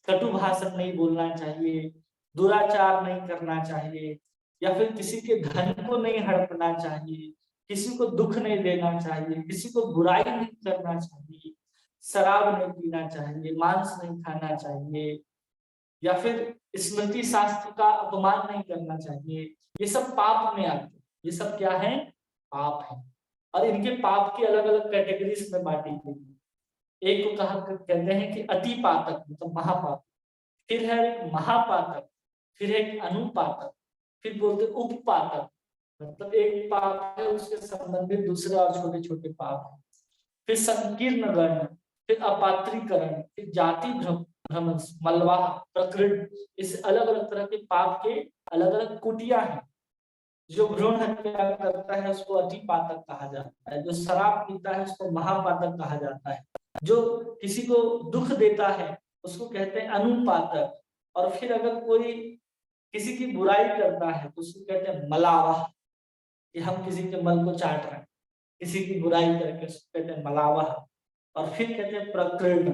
कटु भाषण नहीं बोलना चाहिए, दुराचार नहीं करना चाहिए, या फिर किसी के धन को नहीं हड़पना चाहिए, किसी को दुख नहीं देना चाहिए, किसी को बुराई नहीं करना चाहिए, शराब नहीं पीना चाहिए, मांस नहीं खाना चाहिए, या फिर स्मृति शास्त्र का अपमान नहीं करना चाहिए। ये सब पाप में आते हैं। ये सब क्या है, पाप है। और इनके पाप की अलग अलग कैटेगरीज में बांटी गई है। एक को कहा कहते हैं कि अति पातक, मतलब महापाप, फिर है एक महापातक, फिर एक अनुपातक, फिर बोलते उपपातक, मतलब एक पाप है उसके संबंधित दूसरे और छोटे छोटे पाप है, फिर संकीर्ण गण, फिर अपात्रीकरण, फिर जाति भ्रम, मलवा, प्रकृत, इस अलग अलग तरह के पाप के अलग अलग कुटिया है। जो भ्रूण हत्या करता है उसको अति पातक कहा जाता है, जो शराब पीता है उसको महापातक कहा जाता है, जो किसी को दुख देता है उसको कहते हैं अनुपातक। और फिर अगर कोई किसी की बुराई करता है तो उसको कहते हैं मलावह, कि हम किसी के मल को चाट रहे हैं, किसी की बुराई करके उसको कहते हैं मलावह। और फिर कहते हैं प्रकृण।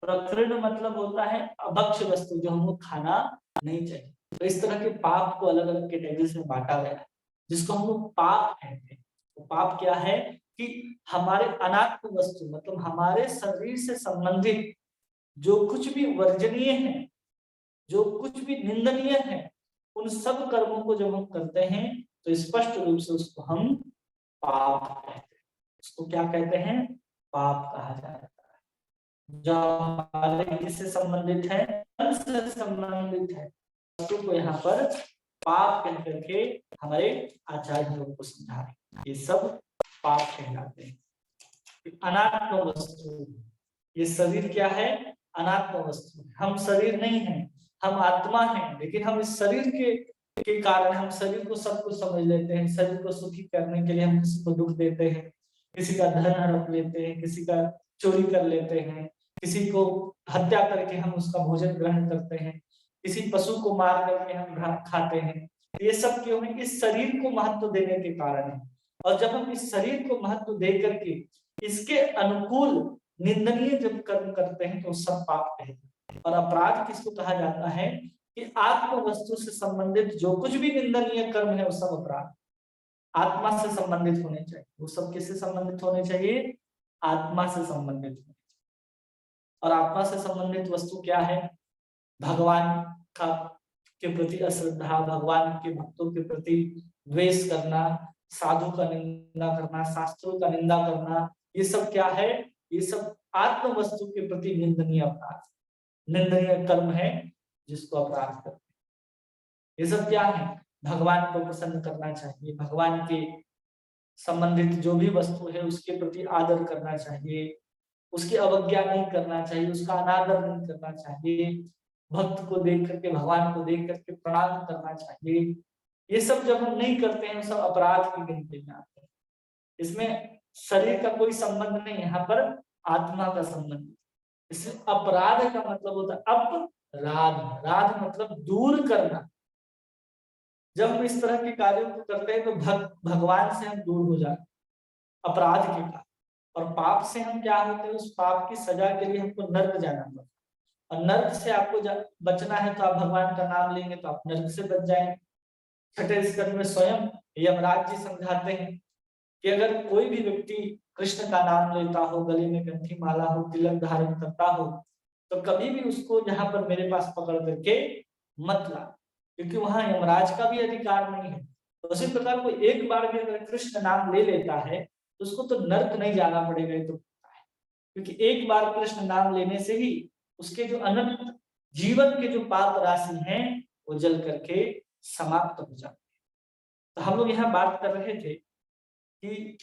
प्रकृण मतलब होता है अभक्ष्य वस्तु, जो हमको खाना नहीं चाहिए। तो इस तरह के पाप को अलग अलग कैटेगरीज में बांटा गया है, जिसको हम लोग पाप कहते हैं। तो पाप क्या है कि हमारे अनात्म वस्तु मतलब हमारे शरीर से संबंधित जो कुछ भी वर्जनीय है, जो कुछ भी निंदनीय है, उन सब कर्मों को जब हम करते हैं तो स्पष्ट रूप से उसको हम पाप कहते हैं। उसको क्या कहते हैं? पाप कहा जाता है। जो हमारे किससे संबंधित है? मन से संबंधित है, वस्तु को यहाँ पर पाप कह करके हमारे आचार्य लोगों को समझा रहे हैं। ये सब पाप कहलाते हैं। अनात्म वस्तु, ये शरीर क्या है? अनात्म वस्तु। हम शरीर नहीं है, हम आत्मा हैं, लेकिन हम इस शरीर के कारण हम शरीर को सब कुछ समझ लेते हैं। शरीर को सुखी करने के लिए हम किसी को दुख देते हैं, किसी का धन हड़प लेते हैं, किसी का चोरी कर लेते हैं, किसी को हत्या करके हम उसका भोजन ग्रहण करते हैं, किसी पशु को मार करके हम खाते हैं। ये सब क्यों है? इस शरीर को महत्व देने के कारण है। और जब हम इस शरीर को महत्व दे करके इसके अनुकूल निंदनीय जब कर्म करते हैं तो सब पाप कहते हैं। और अपराध किसको कहा जाता है? कि आत्म वस्तु से संबंधित जो कुछ भी निंदनीय कर्म है वो सब अपराध आत्मा से संबंधित होने चाहिए। वो सब किससे संबंधित होने चाहिए? आत्मा से संबंधित होने चाहिए। और आत्मा से संबंधित वस्तु क्या है? भगवान का के प्रति अश्रद्धा, भगवान के भक्तों के प्रति द्वेष करना, साधु का निंदा करना, शास्त्रों का निंदा करना, ये सब क्या है? ये सब आत्म वस्तु के प्रति निंदनीय अपराध, निंदनीय कर्म है जिसको अपराध करते हैं। ये सब क्या है? भगवान को प्रसन्न करना चाहिए, भगवान के संबंधित जो भी वस्तु है उसके प्रति आदर करना चाहिए, उसकी अवज्ञा नहीं करना चाहिए, उसका अनादर नहीं करना चाहिए, भक्त को देख करके, भगवान को देख करके प्रणाम करना चाहिए। ये सब जब हम नहीं करते हैं सब अपराध की गिनती में आते हैं। इसमें शरीर का कोई संबंध नहीं, यहाँ पर आत्मा का संबंध। इसमें अपराध का मतलब होता है अपराध। राध मतलब दूर करना। जब हम इस तरह के कार्यों को करते हैं तो भगवान से हम दूर हो जाते हैं अपराध के कारण। और पाप से हम क्या होते हैं? उस पाप की सजा के लिए हमको नर्क जाना पड़ता है। और नर्क से आपको बचना है तो आप भगवान का नाम लेंगे तो आप नर्क से बच जाएंगे। छठे स्कंद में स्वयं यमराज जी समझाते हैं कि अगर कोई भी व्यक्ति कृष्ण का नाम लेता हो, गले में कंठी माला हो, तिलक धारण करता हो, तो कभी भी उसको यहाँ पर मेरे पास पकड़ करके मत ला, क्योंकि वहां यमराज का भी अधिकार नहीं है। तो उसी प्रकार को एक बार भी अगर कृष्ण नाम ले लेता है तो उसको तो नर्क नहीं जाना पड़ेगा, तो क्योंकि एक बार कृष्ण नाम लेने से ही उसके जो अनंत जीवन के जो पाप राशि हैं वो जल करके समाप्त हो जाते हैं। तो हम लोग यहाँ बात कर रहे थे कि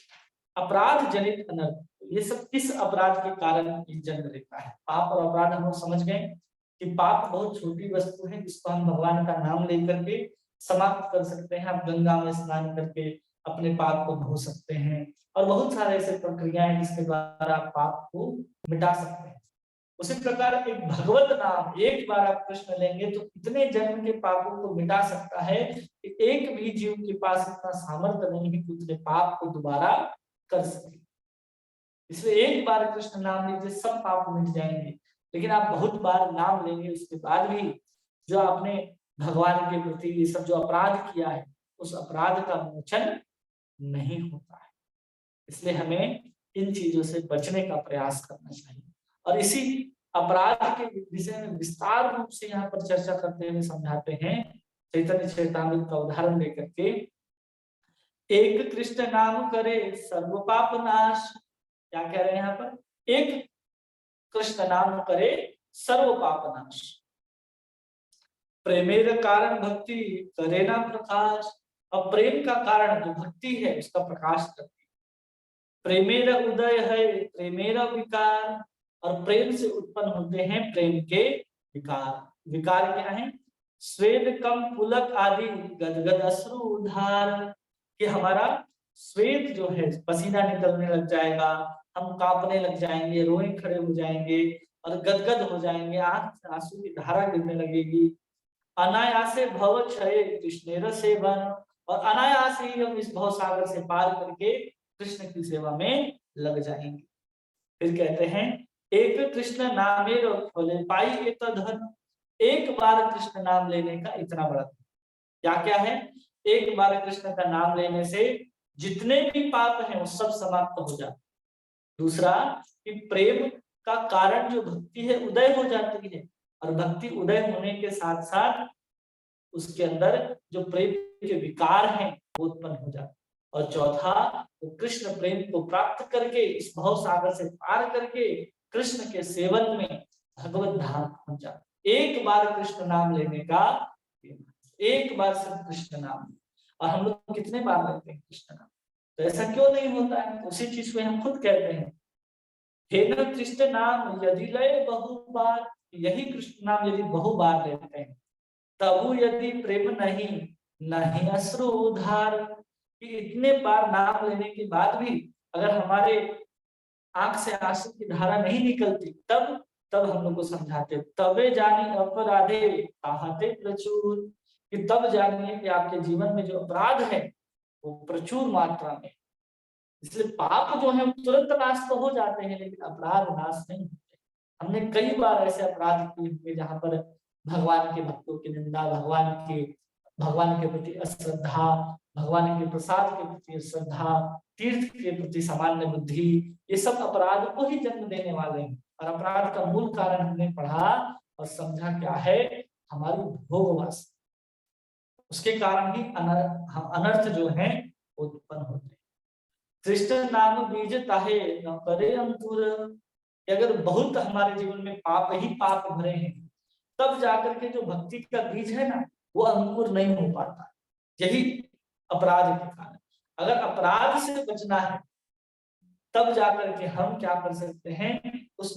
अपराध जनित अनर्थ, ये सब किस अपराध के कारण जन्म लेता है? पाप और अपराध हम लोग समझ गए कि पाप बहुत छोटी वस्तु है जिसको हम भगवान का नाम लेकर के समाप्त कर सकते हैं। आप गंगा में स्नान करके अपने पाप को धो सकते हैं, और बहुत सारे ऐसे प्रक्रियाएं हैं जिसके द्वारा आप पाप को मिटा सकते हैं। उसी प्रकार एक भगवत नाम एक बार आप कृष्ण लेंगे तो इतने जन्म के पापों को मिटा सकता है कि एक भी जीव के पास इतना सामर्थ्य नहीं है कि उतने पाप को दोबारा कर सके। इसलिए एक बार कृष्ण नाम लीजिए, सब पाप मिट जाएंगे। लेकिन आप बहुत बार नाम लेंगे उसके बाद भी जो आपने भगवान के प्रति ये सब जो अपराध किया है उस अपराध का मोचन नहीं होता है। इसलिए हमें इन चीजों से बचने का प्रयास करना चाहिए। और इसी अपराध के विषय में विस्तार रूप से यहाँ पर चर्चा करते हुए समझाते हैं चैतन्य चरितामृत का उदाहरण लेकर के। एक कृष्ण नाम करे सर्व पाप नाश। क्या कह रहे हैं यहाँ पर? एक कृष्ण नाम करे सर्व पाप नाश। प्रेमेर कारण भक्ति करे ना प्रकाश। और प्रेम का कारण जो भक्ति है उसका प्रकाश करती है। प्रेमेर उदय है प्रेमेर विकार। और प्रेम से उत्पन्न होते हैं प्रेम के विकार। विकार क्या है? स्वेद कम पुलक आदि गदगद अश्रु उधार। कि हमारा स्वेद जो है पसीना निकलने लग जाएगा, हम कांपने लग जाएंगे, रोए खड़े हो जाएंगे और गदगद हो जाएंगे, आंख से आंसू की धारा गिरने लगेगी। अनायासे भव क्षय कृष्णेर सेवन, और अनायास ही हम इस भव सागर से पार करके कृष्ण की सेवा में लग जाएंगे। फिर कहते हैं एक कृष्ण नामेर फले पाई एक धन, एक बार कृष्ण नाम लेने का इतना बड़ा धन। क्या क्या है? एक बार कृष्ण का नाम लेने से जितने भी पाप हैं वो सब समाप्त हो जाते। दूसरा कि प्रेम का कारण जो भक्ति है उदय हो जाती है, और भक्ति उदय होने के साथ साथ उसके अंदर जो प्रेम के विकार हैं वो उत्पन्न हो जाते। और चौथा, तो कृष्ण प्रेम को प्राप्त करके इस भव सागर से पार करके कृष्ण के सेवन में भगवत धाम पहुंच जाते। एक बार कृष्ण नाम लेने का, एक बार सिर्फ कृष्ण नाम। और हम लोग कितने बार लेते हैं कृष्ण नाम? तो ऐसा क्यों नहीं होता है? उसी चीज को हम खुद कहते हैं, हे न कृष्ण नाम यदि लय बहु बार, यही कृष्ण नाम यदि बहु बार लेते हैं तबु यदि प्रेम नहीं, नहीं अश्रु उधार। कि इतने बार नाम लेने के बाद भी अगर हमारे आंख से आंसू की धारा नहीं निकलती, तब तब हम लोग को समझाते, तबे जानी अपराधे ताहते प्रचुर, कि तब जानिए कि आपके जीवन में जो अपराध है वो प्रचुर मात्रा में। इसलिए पाप जो है तुरंत नाश तो हो जाते हैं, लेकिन अपराध नाश नहीं होते। हमने कई बार ऐसे अपराध किए हुए जहां पर भगवान के भक्तों की निंदा, भगवान के प्रति अश्रद्धा, भगवान के प्रसाद के प्रति श्रद्धा, तीर्थ के प्रति सामान्य बुद्धि, ये सब अपराध को ही जन्म देने वाले हैं। और अपराध का मूल कारण हमने पढ़ा और समझा क्या है? हमारी भोगवासना। उसके कारण ही अनर्थ जो है उत्पन्न होते हैं। कृष्ण नाम बीज ताहे न करे अंकुर, अगर बहुत हमारे जीवन में पाप ही पाप भरे हैं तब जाकर के जो भक्ति का बीज है ना वो अंकुर नहीं हो पाता। यही अपराध के कारण। अगर अपराध से बचना है तब जाकर के हम क्या कर सकते हैं? उस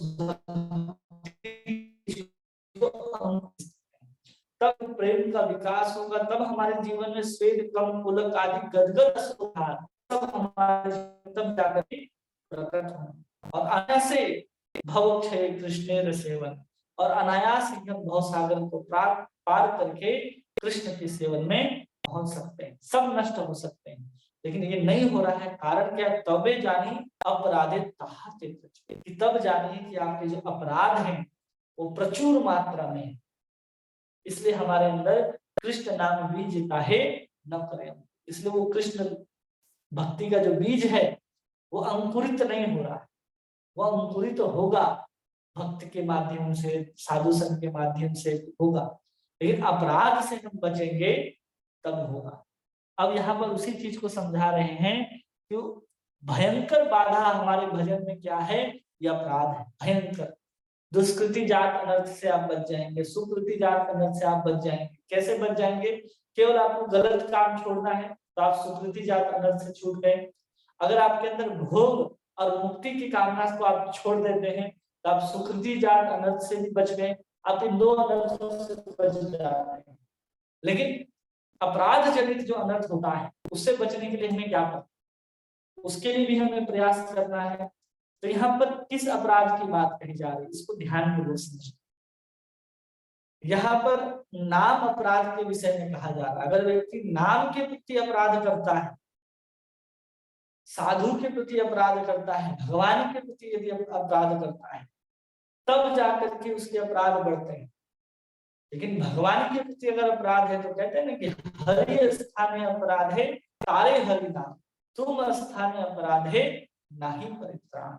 तब प्रेम का विकास होगा, तब हमारे जीवन में श्वेत कम पुलक आदि गदगद सुधार तब हमारे तब जाकर के प्रकट होंगे। और अनायास से भव क्षय कृष्णेर सेवन, और अनायास ही हम भव सागर को पार करके कृष्ण के सेवन में पहुंच सकते हैं, सब नष्ट हो सकते हैं। लेकिन ये नहीं हो रहा है, कारण क्या? तबे जानी अपराधे ताहते प्रचुर, कि तब जानिए कि आपके जो अपराध हैं वो प्रचुर मात्रा में है। इसलिए हमारे अंदर कृष्ण नाम बीज ताहे न करें, इसलिए वो कृष्ण भक्ति का जो बीज है वो अंकुरित नहीं हो रहा है। वो अंकुरित तो होगा भक्त के माध्यम से, साधु संत के माध्यम से होगा, लेकिन अपराध से हम बचेंगे तब होगा। अब यहाँ पर उसी चीज को समझा रहे हैं कि भयंकर बाधा हमारे भजन में क्या है? यह अपराध है भयंकर। दुष्कृति जात अनर्थ से आप बच जाएंगे, सुकृति जात अनर्थ से आप बच जाएंगे। कैसे बच जाएंगे? केवल आपको गलत काम छोड़ना है तो आप सुकृति जात अनर्थ से छूट गए। अगर आपके अंदर भोग और मुक्ति की कामना को आप छोड़ देते हैं तो आप सुकृति जात अनर्थ से भी बच गए। आप इन दो अनर्थों से बच जाते हैं। लेकिन अपराध जनित जो अनर्थ होता है उससे बचने के लिए हमें क्या करना? उसके लिए भी हमें प्रयास करना है। तो यहाँ पर किस अपराध की बात कही जा रही है इसको ध्यानपूर्वक समझिए। यहाँ पर नाम अपराध के विषय में कहा जा रहा है। अगर व्यक्ति नाम के प्रति अपराध करता है, साधु के प्रति अपराध करता है, भगवान के प्रति यदि अपराध करता है, तब जाकर के उसके अपराध बढ़ते हैं। लेकिन भगवान के प्रति अगर अपराध है तो कहते हैं ना कि हरि स्थाने अपराधे तारे हरि नाम, तुम स्थाने अपराधे नहीं परित्राण।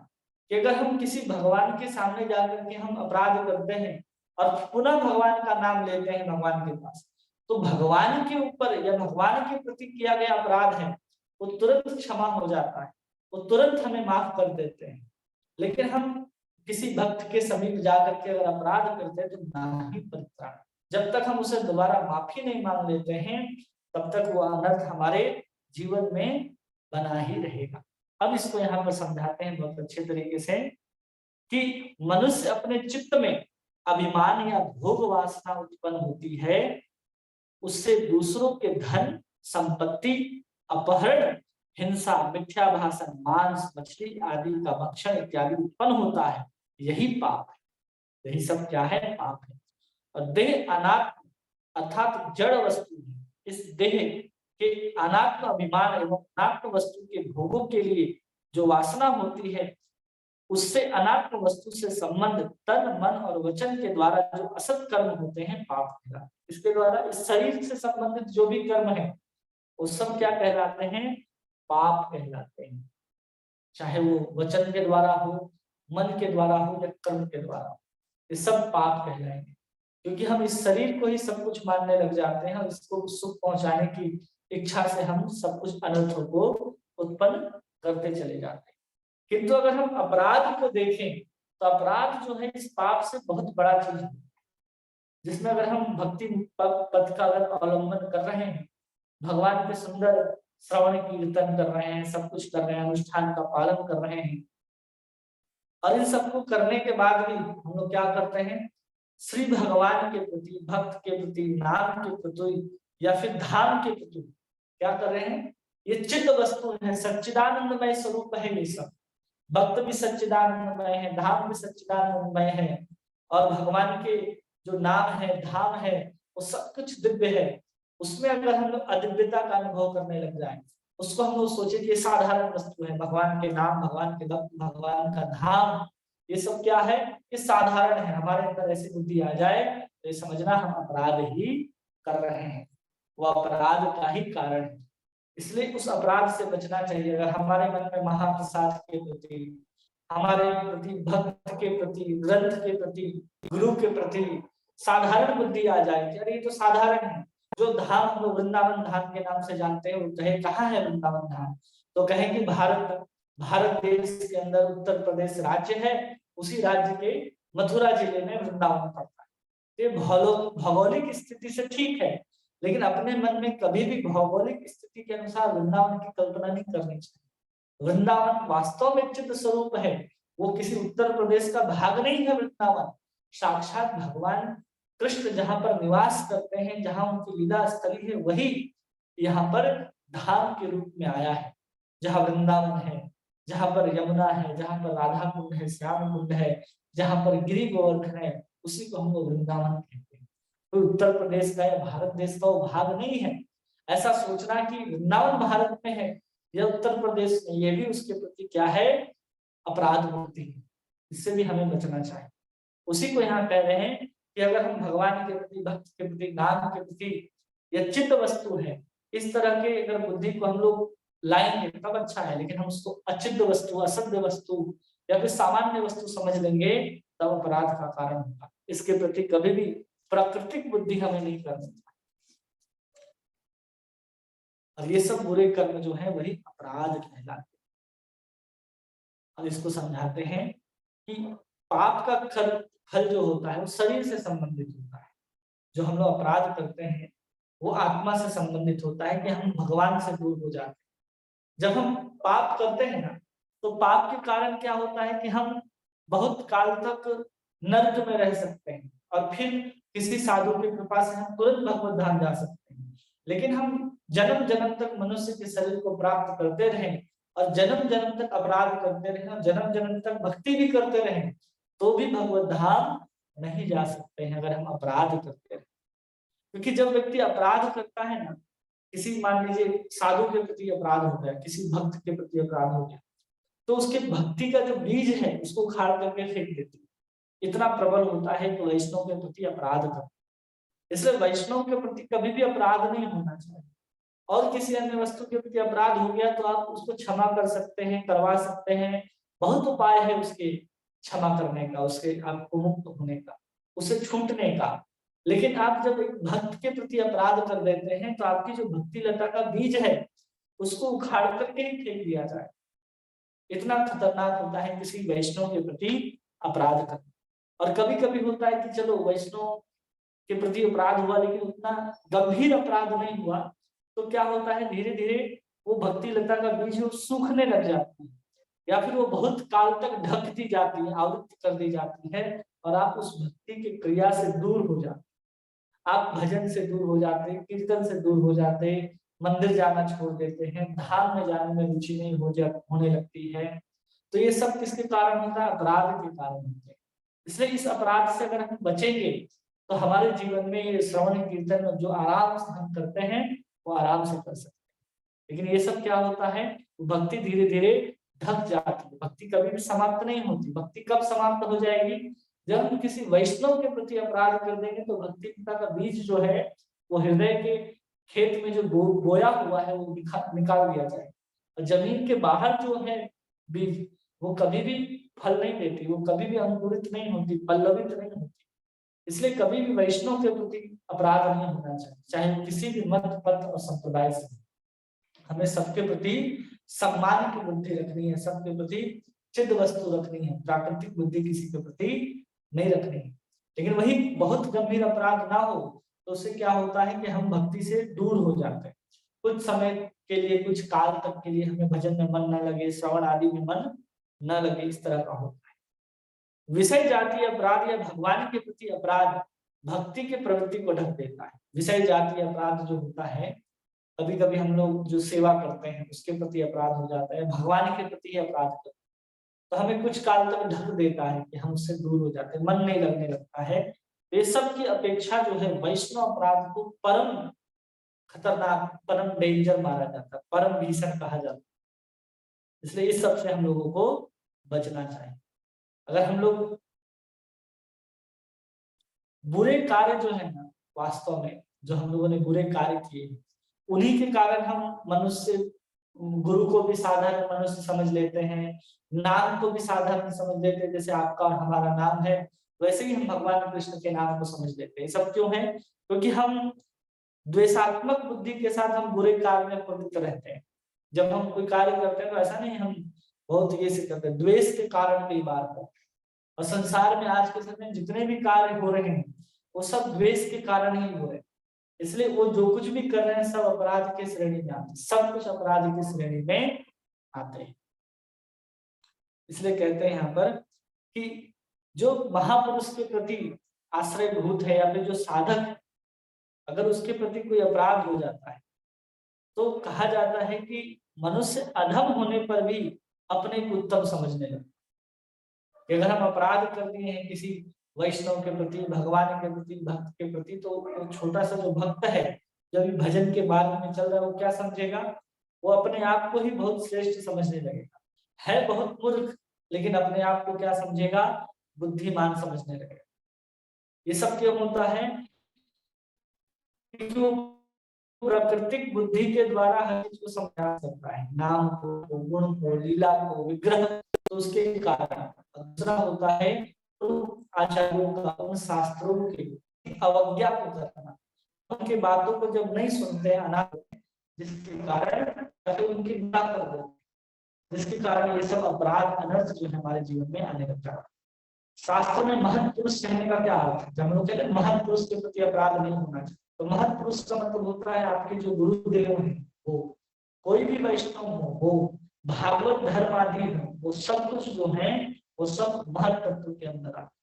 कि अगर हम किसी भगवान के सामने जाकर के हम अपराध करते हैं और पुनः भगवान का नाम लेते हैं भगवान के पास, तो भगवान के ऊपर या भगवान के प्रति किया गया अपराध है वो तुरंत क्षमा हो जाता है, वो तुरंत हमें माफ कर देते हैं। लेकिन हम किसी भक्त के समीप जाकर के अगर अपराध करते हैं तो नहीं परित्राण, जब तक हम उसे दोबारा माफी नहीं मांग लेते हैं तब तक वो अनर्थ हमारे जीवन में बना ही रहेगा। अब इसको यहाँ पर समझाते हैं बहुत अच्छे तरीके से कि मनुष्य अपने चित्त में अभिमान या भोग वासना उत्पन्न होती है, उससे दूसरों के धन संपत्ति अपहरण हिंसा, मिथ्या भाषण, मांस, मछली आदि का भक्षण इत्यादि उत्पन्न होता है, यही पाप है। यही सब क्या है? पाप है। और देह अनात्म अर्थात जड़ वस्तु है। इस देह के अनात्म अभिमान एवं अनात्म वस्तु के भोगों के लिए जो वासना होती है, उससे अनात्म वस्तु से संबंध तन, मन और वचन के द्वारा जो असत कर्म होते हैं, पाप कहलाते हैं। इसके द्वारा इस शरीर से संबंधित जो भी कर्म है, वो सब क्या कहलाते हैं? पाप कहलाते हैं। चाहे वो वचन के द्वारा हो, मन के द्वारा हो या कर्म के द्वारा हो, ये सब पाप कहलाएंगे। क्योंकि हम इस शरीर को ही सब कुछ मानने लग जाते हैं और इसको सुख पहुंचाने की इच्छा से हम सब कुछ अनर्थों को उत्पन्न करते चले जाते हैं। किंतु अगर हम अपराध को देखें तो अपराध जो है इस पाप से बहुत बड़ा चीज है, जिसमें अगर हम भक्ति पथ का अगर अवलंबन कर रहे हैं, भगवान के सुंदर श्रवण कीर्तन कर रहे हैं, सब कुछ कर रहे हैं, अनुष्ठान का पालन कर रहे हैं, और इन सबको करने के बाद भी हम लोग क्या करते हैं? श्री भगवान के प्रति, भक्त के प्रति, नाम के प्रति या फिर धाम के प्रति क्या कर रहे हैं? ये चित्त वस्तु है, सच्चिदानंदमय स्वरूप है। ये सब भक्त भी सच्चिदानंदमय है, धाम भी सच्चिदानंदमय है, और भगवान के जो नाम है, धाम है, वो सब कुछ दिव्य है। उसमें अगर हम लोग अदिव्यता का अनुभव करने लग जाए, उसको हम लोग सोचे कि ये साधारण वस्तु है, भगवान के नाम, भगवान के भक्त, भगवान का धाम, ये सब क्या है? ये साधारण है। हमारे अंदर ऐसी बुद्धि आ जाए तो ये समझना हम अपराध ही कर रहे हैं, वो अपराध का ही कारण है। इसलिए उस अपराध से बचना चाहिए। अगर हमारे मन में महाप्रसाद के प्रति, हमारे प्रति, भक्त के प्रति, ग्रंथ के प्रति, गुरु के प्रति साधारण बुद्धि आ जाए कि अरे ये तो साधारण है, जो धाम हम लोग वृंदावन धाम के नाम से जानते हैं, वो कहे कहाँ है वृंदावन धाम? तो कहेंगे भारत देश के अंदर उत्तर प्रदेश राज्य है, उसी राज्य के मथुरा जिले में वृंदावन पड़ता है। ये भौगोलिक स्थिति से ठीक है, लेकिन अपने मन में कभी भी भौगोलिक स्थिति के अनुसार वृंदावन की कल्पना नहीं करनी चाहिए। वृंदावन वास्तव में चित्त स्वरूप है, वो किसी उत्तर प्रदेश का भाग नहीं है। वृंदावन साक्षात भगवान कृष्ण जहां पर निवास करते हैं, जहां उनकी लीला स्थली है, वही यहाँ पर धाम के रूप में आया है। जहां वृंदावन है, जहां पर यमुना है, जहां पर राधा कुंड है, श्याम कुंड है, जहां पर गिरि गोवर्धन है, उसी को हम लोग वृंदावन कहते हैं। तो उत्तर प्रदेश का या भारत देश का वो भाग नहीं है। ऐसा सोचना कि वृंदावन भारत में है या उत्तर प्रदेश में, ये भी उसके प्रति क्या है? अपराध मूर्ति है। इससे भी हमें बचना चाहिए। उसी को यहाँ कह रहे हैं कि अगर हम भगवान के प्रति, भक्त के प्रति, नाम के प्रति, या चित्त वस्तु है, इस तरह के अगर बुद्धि को हम लोग लाएंगे तब अच्छा है। लेकिन हम उसको अचिद्ध वस्तु, असद्य वस्तु या फिर सामान्य वस्तु समझ लेंगे, तब अपराध का कारण होगा। इसके प्रति कभी भी प्राकृतिक बुद्धि हमें नहीं करनी चाहिए। और ये सब बुरे कर्म जो है वही अपराध कहलाते हैं। अब इसको समझाते हैं कि पाप का फल जो होता है वो शरीर से संबंधित होता है। जो हम लोग अपराध करते हैं वो आत्मा से संबंधित होता है कि हम भगवान से दूर हो जाते हैं। जब हम पाप करते हैं ना, तो पाप के कारण क्या होता है कि हम बहुत काल तक नर्क में रह सकते हैं, और फिर किसी साधु की कृपा से हम तुरंत भगवत धाम जा सकते हैं। लेकिन हम जन्म जन्म तक मनुष्य के शरीर को प्राप्त करते रहें और जन्म जन्म तक अपराध करते रहें और जन्म जन्म तक भक्ति भी करते रहें, तो भी भगवत धाम नहीं जा सकते हैं अगर हम अपराध करते रहें। क्योंकि जब व्यक्ति अपराध करता है ना, किसी मान लीजिए साधु के प्रति अपराध हो गया, किसी भक्त के प्रति अपराध हो गया, तो उसके भक्ति का जो बीज है उसको उखाड़ करके फेंक देती है। इतना प्रबल होता है कि वैष्णव के प्रति अपराध करता है। इसलिए वैष्णव के प्रति कभी भी अपराध नहीं होना चाहिए। और किसी अन्य वस्तु के प्रति अपराध हो गया तो आप उसको क्षमा कर सकते हैं, करवा सकते हैं, बहुत उपाय है उसके क्षमा करने का, उसके आपको मुक्त होने का, उसे छूटने का। लेकिन आप जब एक भक्त के प्रति अपराध कर देते हैं तो आपकी जो भक्ति लता का बीज है उसको उखाड़ करके ही फेंक दिया जाए। इतना खतरनाक होता है किसी वैष्णव के प्रति अपराध करना। और कभी कभी होता है कि चलो वैष्णव के प्रति अपराध हुआ लेकिन उतना गंभीर अपराध नहीं हुआ, तो क्या होता है धीरे धीरे वो भक्ति लता का बीज सूखने लग जाती है, या फिर वो बहुत काल तक ढक दी जाती है, आवृत्त कर दी जाती है, और आप उस भक्ति की क्रिया से दूर हो जाते, आप भजन से दूर हो जाते, कीर्तन से दूर हो जाते, मंदिर जाना छोड़ देते हैं, धाम में जाने में रुचि नहीं होने लगती है। तो ये सब किसके कारण होता है? अपराध के कारण होते हैं। इसलिए इस अपराध से अगर हम बचेंगे तो हमारे जीवन में ये श्रवण कीर्तन जो आराम से हम करते हैं वो आराम से कर सकते हैं। लेकिन ये सब क्या होता है, भक्ति धीरे धीरे ढक जाती है। भक्ति कभी भी समाप्त नहीं होती। भक्ति कब समाप्त हो जाएगी? जब हम किसी वैष्णव के प्रति अपराध कर देंगे तो भक्ति का बीज जो है वो हृदय के खेत में जो बोया हुआ है वो निकाल दिया जाए। और जमीन के बाहर जो है बीज, वो कभी भी फल नहीं देती, वो कभी भी अंकुरित नहीं होती, पल्लवित नहीं होती। इसलिए कभी भी वैष्णव के प्रति अपराध नहीं होना चाहिए, चाहे वो किसी भी मत पथ और संप्रदाय से। हमें सबके प्रति सम्मान की बुद्धि रखनी है, सबके प्रति चिद वस्तु रखनी है, प्राकृतिक बुद्धि किसी के प्रति नहीं रखनी है। लेकिन वही बहुत गंभीर अपराध ना हो तो उससे क्या होता है कि हम भक्ति से दूर हो जाते हैं। कुछ समय के लिए, कुछ काल तक के लिए हमें भजन में मन न लगे, श्रवण आदि में मन न लगे, इस तरह का होता है। विषय जातीय अपराध या भगवान के प्रति अपराध भक्ति के प्रवृत्ति को ढक देता है। विषय जातीय अपराध जो होता है, कभी कभी हम लोग जो सेवा करते हैं उसके प्रति अपराध हो जाता है, भगवान के प्रति अपराध करते हैं, तो हमें कुछ काल तक ढक देता है कि हम उससे दूर हो जाते हैं, मन नहीं लगने लगता है। ये सब की अपेक्षा जो है वैष्णव अपराध को परम खतरनाक, परम डेंजर माना जाता है, परम भीषण कहा जाता है। इसलिए इस सब से हम लोगों को बचना चाहिए। अगर हम लोग बुरे कार्य जो है ना, वास्तव में जो हम लोगों ने बुरे कार्य किए उन्हीं के कारण हम मनुष्य, गुरु को भी साधारण मनुष्य समझ लेते हैं, नाम को भी साधारण समझ लेते हैं। जैसे आपका और हमारा नाम है, वैसे ही हम भगवान कृष्ण के नाम को समझ लेते हैं। सब क्यों है? क्योंकि हम द्वेषात्मक बुद्धि के साथ हम बुरे कार्य में प्रवृत्त रहते हैं। जब हम कोई कार्य करते हैं तो ऐसा नहीं हम बहुत ये से करते हैं, द्वेष के कारण कई बार करते हैं। और संसार में आज के समय जितने भी कार्य हो रहे हैं वो सब द्वेष के कारण ही हो रहे हैं। इसलिए वो जो कुछ भी कर रहे हैं सब अपराध के श्रेणी में आते हैं, सब कुछ अपराध की श्रेणी में आते हैं। इसलिए कहते हैं यहाँ पर कि जो महापुरुष के प्रति आश्रयभूत है या फिर जो साधक है, अगर उसके प्रति कोई अपराध हो जाता है तो कहा जाता है कि मनुष्य अधम होने पर भी अपने को उत्तम समझने लगता है। अगर हम अपराध कर दिए हैं किसी वैष्णव के प्रति, भगवान के प्रति, भक्त के प्रति, तो छोटा सा जो भक्त है जब भजन के मार्ग में चल रहा है वो क्या समझेगा? वो अपने आप को ही बहुत श्रेष्ठ समझने लगेगा। है बहुत मूर्ख, लेकिन अपने आप को क्या समझेगा? बुद्धिमान समझने लगेगा। ये सब क्यों होता है? जो प्राकृतिक बुद्धि के द्वारा हर चीज को समझा सकता है, नाम को, गुण को, लीला को, विग्रह, तो उसके कारण। दूसरा होता है तो आचार्यों का, उन शास्त्रों की अवज्ञा को करना, उनकी बातों को जब नहीं सुनते अनाथ, जिसके कारण उनकी निंदा कर देते, जिसके कारण ये सब अपराध अनर्थ जो हमारे जीवन में आने लगता है। शास्त्र में महत् पुरुष कहने का क्या अर्थ है? जब हम लोग कहते हैं महत् पुरुष के प्रति अपराध नहीं होना चाहिए, तो महत् पुरुष का मतलब होता है आपके जो गुरुदेव हैं, वो कोई भी वैष्णव हो, वो भागवत धर्म आदि हो, वो सब कुछ जो है वो सब महत् तत्व के अंदर आते,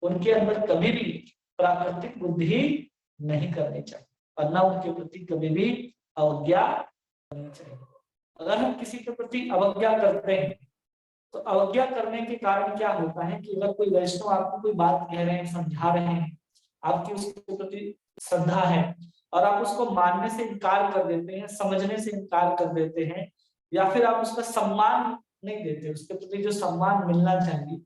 उनके अंदर कभी भी प्राकृतिक बुद्धि नहीं करनी चाहिए और न उनके प्रति कभी भी अवज्ञा करनी चाहिए। अगर हम किसी के प्रति अवज्ञा करते हैं तो अवज्ञा करने के कारण क्या होता है कि अगर कोई वैष्णव आपको कोई बात कह रहे हैं, समझा रहे हैं, आपकी उसके प्रति श्रद्धा है और आप उसको मानने से इनकार कर देते हैं, समझने से इनकार कर देते हैं, या फिर आप उसका सम्मान नहीं देते, उसके प्रति जो सम्मान मिलना चाहिए,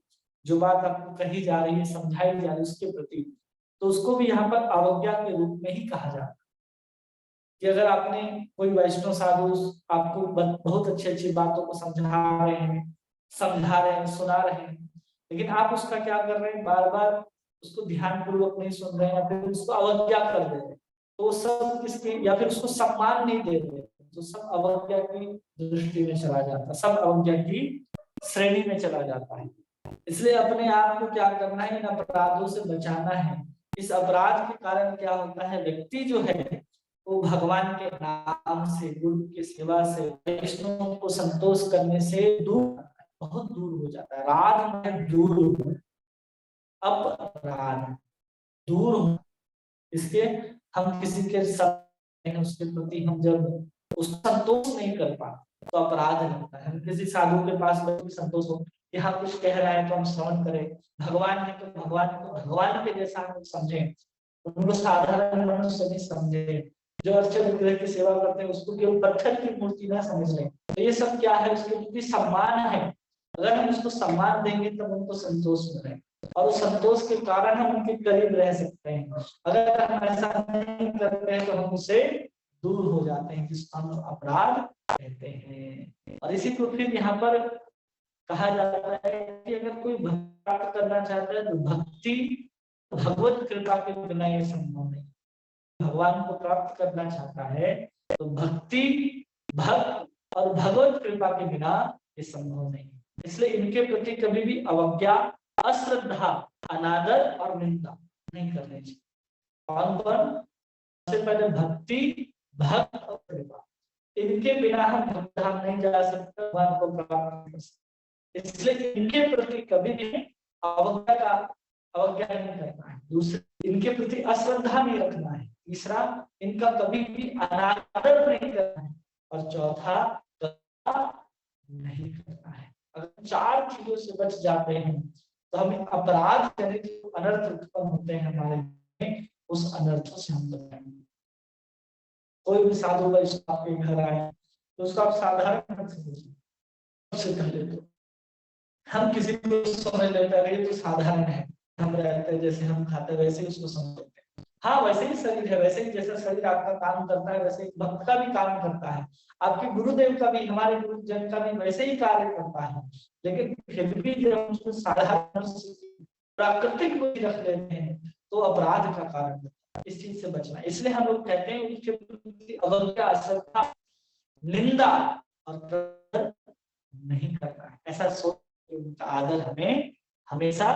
जो बात आपको कही जा रही है, समझाई जा रही है उसके प्रति, तो उसको भी यहाँ पर अवज्ञा के रूप में ही कहा जाता है। कि अगर आपने कोई वैष्णव साधु आपको बहुत अच्छी अच्छी बातों को समझा रहे हैं, सुना रहे हैं, लेकिन आप उसका क्या कर रहे हैं? बार बार उसको ध्यान पूर्वक नहीं सुन रहे हैं या फिर उसको अवज्ञा कर दे रहे हैं, तो सब किसके, या फिर उसको सम्मान नहीं दे रहे, तो सब अवज्ञा की दृष्टि में चला जाता है, सब अवज्ञा की श्रेणी में चला जाता है। इसलिए अपने आप को क्या करना है? इन अपराधों से बचाना है। इस अपराध के कारण क्या होता है? व्यक्ति जो है वो भगवान के नाम से, गुरु की सेवा से, वैष्णव को संतोष करने से दूर, बहुत दूर हो जाता है। राध में दूर हो, अपराध दूर हो, इसके हम किसी के साथ हैं उसके प्रति हम जब उस संतोष नहीं कर पाते तो अपराध लगता है। हम किसी साधु के पास संतोष हो, यहाँ कुछ कह रहा है तो हम श्रवण करें, भगवान है तो भगवान को भगवान के जैसा हम समझें, उनको साधारण मनुष्य नहीं समझे, जो अर्चन विग्रह की सेवा करते हैं उसको केवल पत्थर की मूर्ति ना समझ लें। तो ये सब क्या है, उसके प्रति सम्मान है। अगर हम उसको सम्मान देंगे तब उनको संतोष मिलेगा और उस संतोष के कारण हम उनके करीब रह सकते हैं। अगर हम ऐसा नहीं करते हैं तो हम उससे दूर हो जाते हैं, जिसको हम अपराध कहते हैं। और इसी को फिर यहाँ पर कहा जाता है कि अगर कोई भक्ति प्राप्त करना चाहता है तो भक्ति भगवत कृपा के बिना ये संभव नहीं। भगवान को प्राप्त करना चाहता है तो भक्ति भक्त और भगवत कृपा के बिना ये संभव नहीं। इसलिए इनके प्रति कभी भी अवज्ञा, अश्रद्धा, अनादर और निंदा नहीं करनी चाहिए। कौन कौन? सबसे पहले भक्ति, भक्त और कृपा, इनके बिना हम भगवत धाम नहीं जा सकते, भगवान को प्राप्त कर सकते। इसलिए इनके प्रति कभी भी अवज्ञा नहीं करना है। दूसरे, इनके प्रति अश्रद्धा नहीं रखना है। तीसरा, इनका कभी भी अनादर नहीं करना है। और चौथा, नहीं करना है। अगर 4 चीजों से बच जाते हैं तो हम अपराध जनित अनर्थ उत्पन्न होते हैं हमारे में, उस अनर्थों से हम बचाएंगे। कोई भी साधु वैष्णव आपके घर आए तो उसको आप साधारण मत समझिए। सबसे पहले तो हम किसी को समझ लेते हैं ये तो साधारण है, हम रहते हैं जैसे हम खाते वैसे ही उसको समझ लेते हैं। हाँ, वैसे ही शरीर है, वैसे ही जैसा शरीर आपका काम करता है वैसे ही भक्त का भी काम करता है, आपके गुरुदेव का भी, हमारे गुरुजन का भी वैसे ही कार्य करता है। लेकिन फिर भी जब हम उसको साधारण प्राकृतिक बुद्धि रख लेते हैं तो अपराध का कारण बनता है। इस चीज से बचना। इसलिए हम लोग कहते हैं उसके प्रति अवज्ञा, अश्रद्धा, निंदा और नहीं करना है। ऐसा सोच उनका आदर हमें हमेशा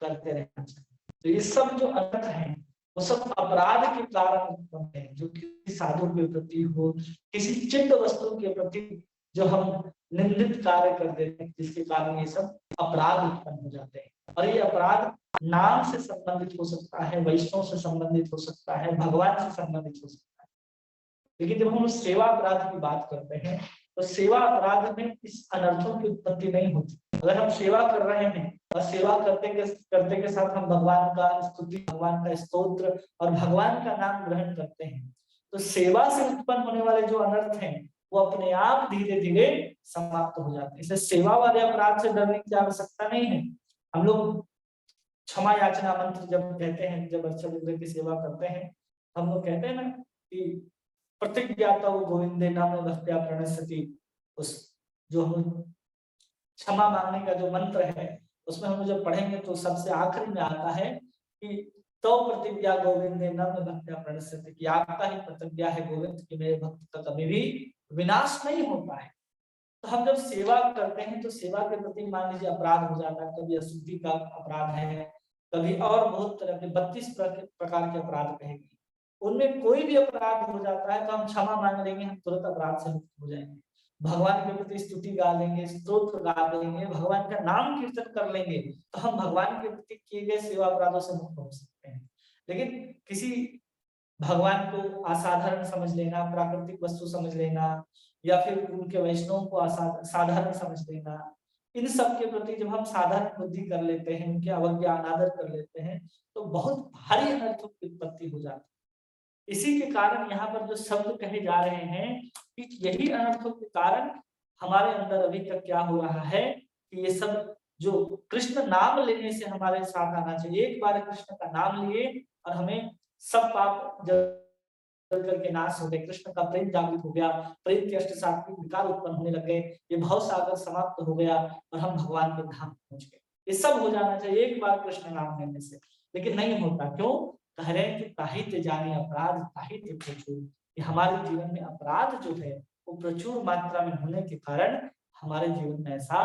करते रहना चाहिए। तो ये सब जो अनर्थ है वो सब अपराध के कारण उत्पन्न है, जो किसी साधु के प्रति हो, किसी चित्त वस्तु के प्रति जो हम निंदित कार्य कर देते हैं, जिसके कारण ये सब अपराध उत्पन्न हो जाते हैं। और ये अपराध नाम से संबंधित हो सकता है, वैष्णव से संबंधित हो सकता है, भगवान से संबंधित हो सकता है। लेकिन जब हम सेवा अपराध की बात करते हैं तो सेवा अपराध में इस अनर्थों की उत्पत्ति नहीं होती। अगर हम सेवा कर रहे हैं और सेवा करते के साथ हम भगवान का स्तुति, भगवान का स्तोत्र और भगवान का नाम ग्रहण करते हैं तो सेवा से उत्पन्न होने वाले जो अनर्थ हैं वो अपने आप धीरे धीरे समाप्त हो जाते हैं। इसलिए सेवा वाले अपराध से डरने की आवश्यकता नहीं है। हम लोग क्षमा याचना मंत्र जब कहते हैं, जब अर्चन विग्रह की सेवा करते हैं, हम लोग कहते हैं ना कि प्रतिज्ञाता गोविंदे नाम भक्त्या प्रणश्यति, उस जो हम क्षमा मांगने का जो मंत्र है उसमें हम जब पढ़ेंगे तो सबसे आखिरी में आता है कि तो प्रतिज्ञा गोविंदे नाम भक्त्या प्रणश्यति, कि आपका ही प्रतिज्ञा है गोविंद कि मेरे भक्त का कभी भी विनाश नहीं होता है। तो हम जब सेवा करते हैं तो सेवा के प्रति मान लीजिए अपराध हो जाता है, कभी अशुद्धि का अपराध है, कभी और बहुत तरह के 32 प्रकार के अपराध कहेंगे, उनमें कोई भी अपराध हो जाता है तो हम क्षमा मांग लेंगे, हम तुरंत अपराध से मुक्त हो जाएंगे। भगवान के प्रति स्तुति गा लेंगे, स्तोत्र गा लेंगे, भगवान का नाम कीर्तन कर लेंगे तो हम भगवान के प्रति किए गए सेवा अपराधों से मुक्त हो सकते हैं। लेकिन किसी भगवान को असाधारण समझ लेना, प्राकृतिक वस्तु समझ लेना, या फिर उनके वैष्णव को साधारण समझ लेना, इन सब के प्रति जब हम साधारण बुद्धि कर लेते हैं, उनके अवज्ञा अनादर कर लेते हैं तो बहुत भारी अनर्थों की उत्पत्ति हो जाती है। इसी के कारण यहाँ पर जो शब्द कहे जा रहे हैं कि यही अनर्थों के कारण हमारे अंदर अभी तक क्या हो रहा है कि ये सब जो कृष्ण नाम लेने से हमारे साथ आना चाहिए। एक बार कृष्ण का नाम लिए और हमें सब पाप करके नाश हो गए, कृष्ण का प्रेम जागृत हो गया, प्रेम के अष्ट सात्विक विकार उत्पन्न होने लग गए, ये भव सागर समाप्त हो गया और हम भगवान के धाम पहुंच गए। ये सब हो जाना चाहिए एक बार कृष्ण नाम लेने से, लेकिन नहीं होता। क्यों? कह रहे हैं कि ताहित जाने अपराध ताहित प्रचुर। हमारे जीवन में अपराध जो है वो प्रचुर मात्रा में होने के कारण हमारे जीवन में ऐसा